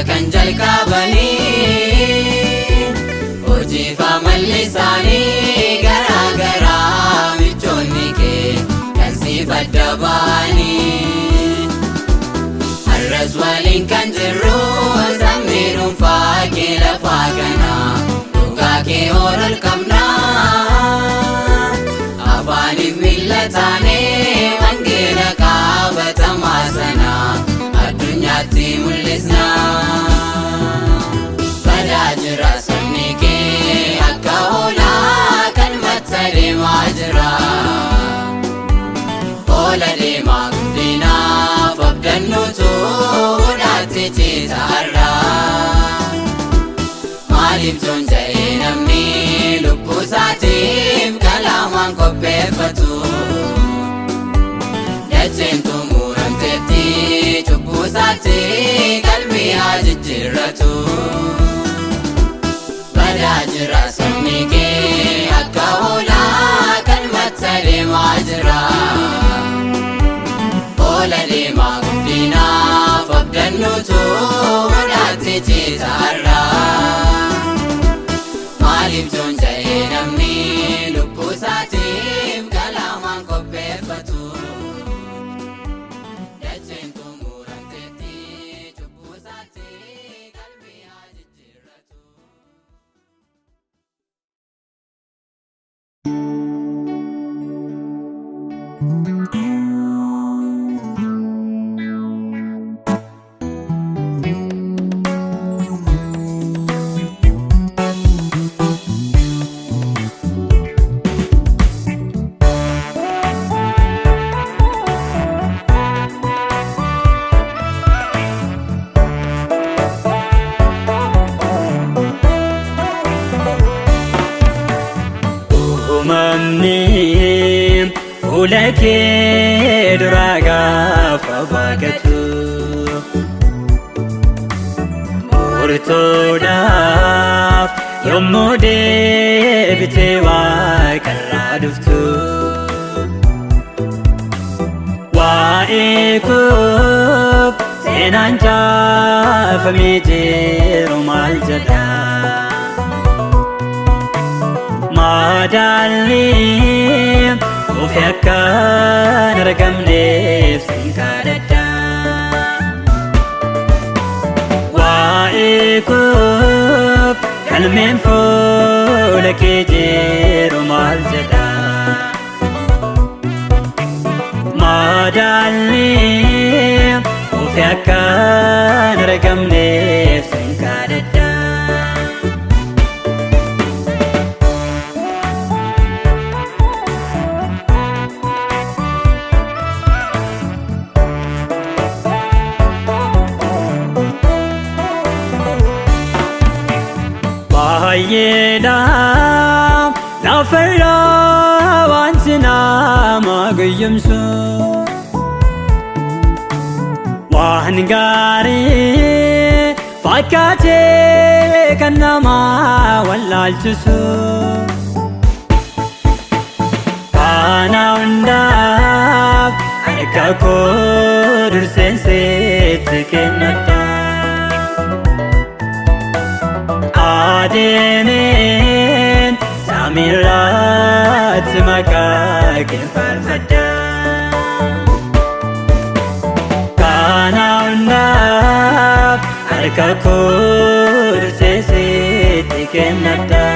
Kan jalqabanii hojii fi amalli isaanii garaa garaa michoonni kee kan siif adda ba'anii har'as waliin kan jirru sabni dhuunfaa kee lafaa ganaa dhugaa kee ol qabnaa afaaniif miila taanee wangeela qabatamaa sana addunyaatti mul'isnaa. Jira sabni kee akka hoolaa kan matta deemaa jira hoola deemaa guddinaaf abdannuutu godhaatti ciisaarraa maaliif joonja'ee namni lubbuu isaatiif kalaamaan qopheeffatu dacheen xumuramteetti cubbuusaatti qalbii haa jijjiirratu badaa jira sabni kee akka hoolaa kan matta deemaa jira hoola deemaa guddinaaf abdannuutu mudhaatti ciisaarra maaliif joonja'ee namni lubbuu isaatiif galaamaan qopheeffatu dacheen xumuramteetti cubbuu isaatti qalbii haa jijjiirratu. Ulake duraga fabagatu Murtodaf yommode bitewa kalladuftu Wa ekub senanja famijiru maljada Madalim Ufyakan ragamneef sinkadada Waa'ikub kalmeen fuula kee jiru maal jedha Madaalli ufyakan ragamneef sinkadada Baay'eedhaaf lafarraa wanti nama guyyumsu waan gaarii fakkaatee kan nama wallaalchisu kana hundaaf harka koo durseen sitti kennadha Adeemen samiirraat maqaa kee faarfadha Kana hundaaf harka koo dursee sitti kennadha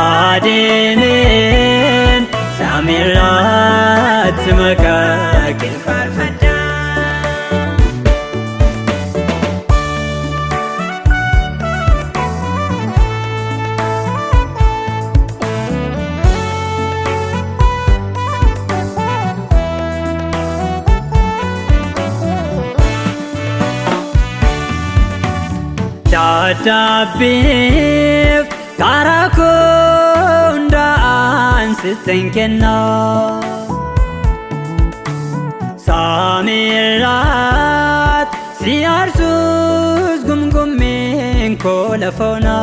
Adeemen samiirraat maqaa kee faarfadha Dadhabbiif karaa koo hundaan sittin kenna Samiirraat si aarsuus gumgummiin koo lafoona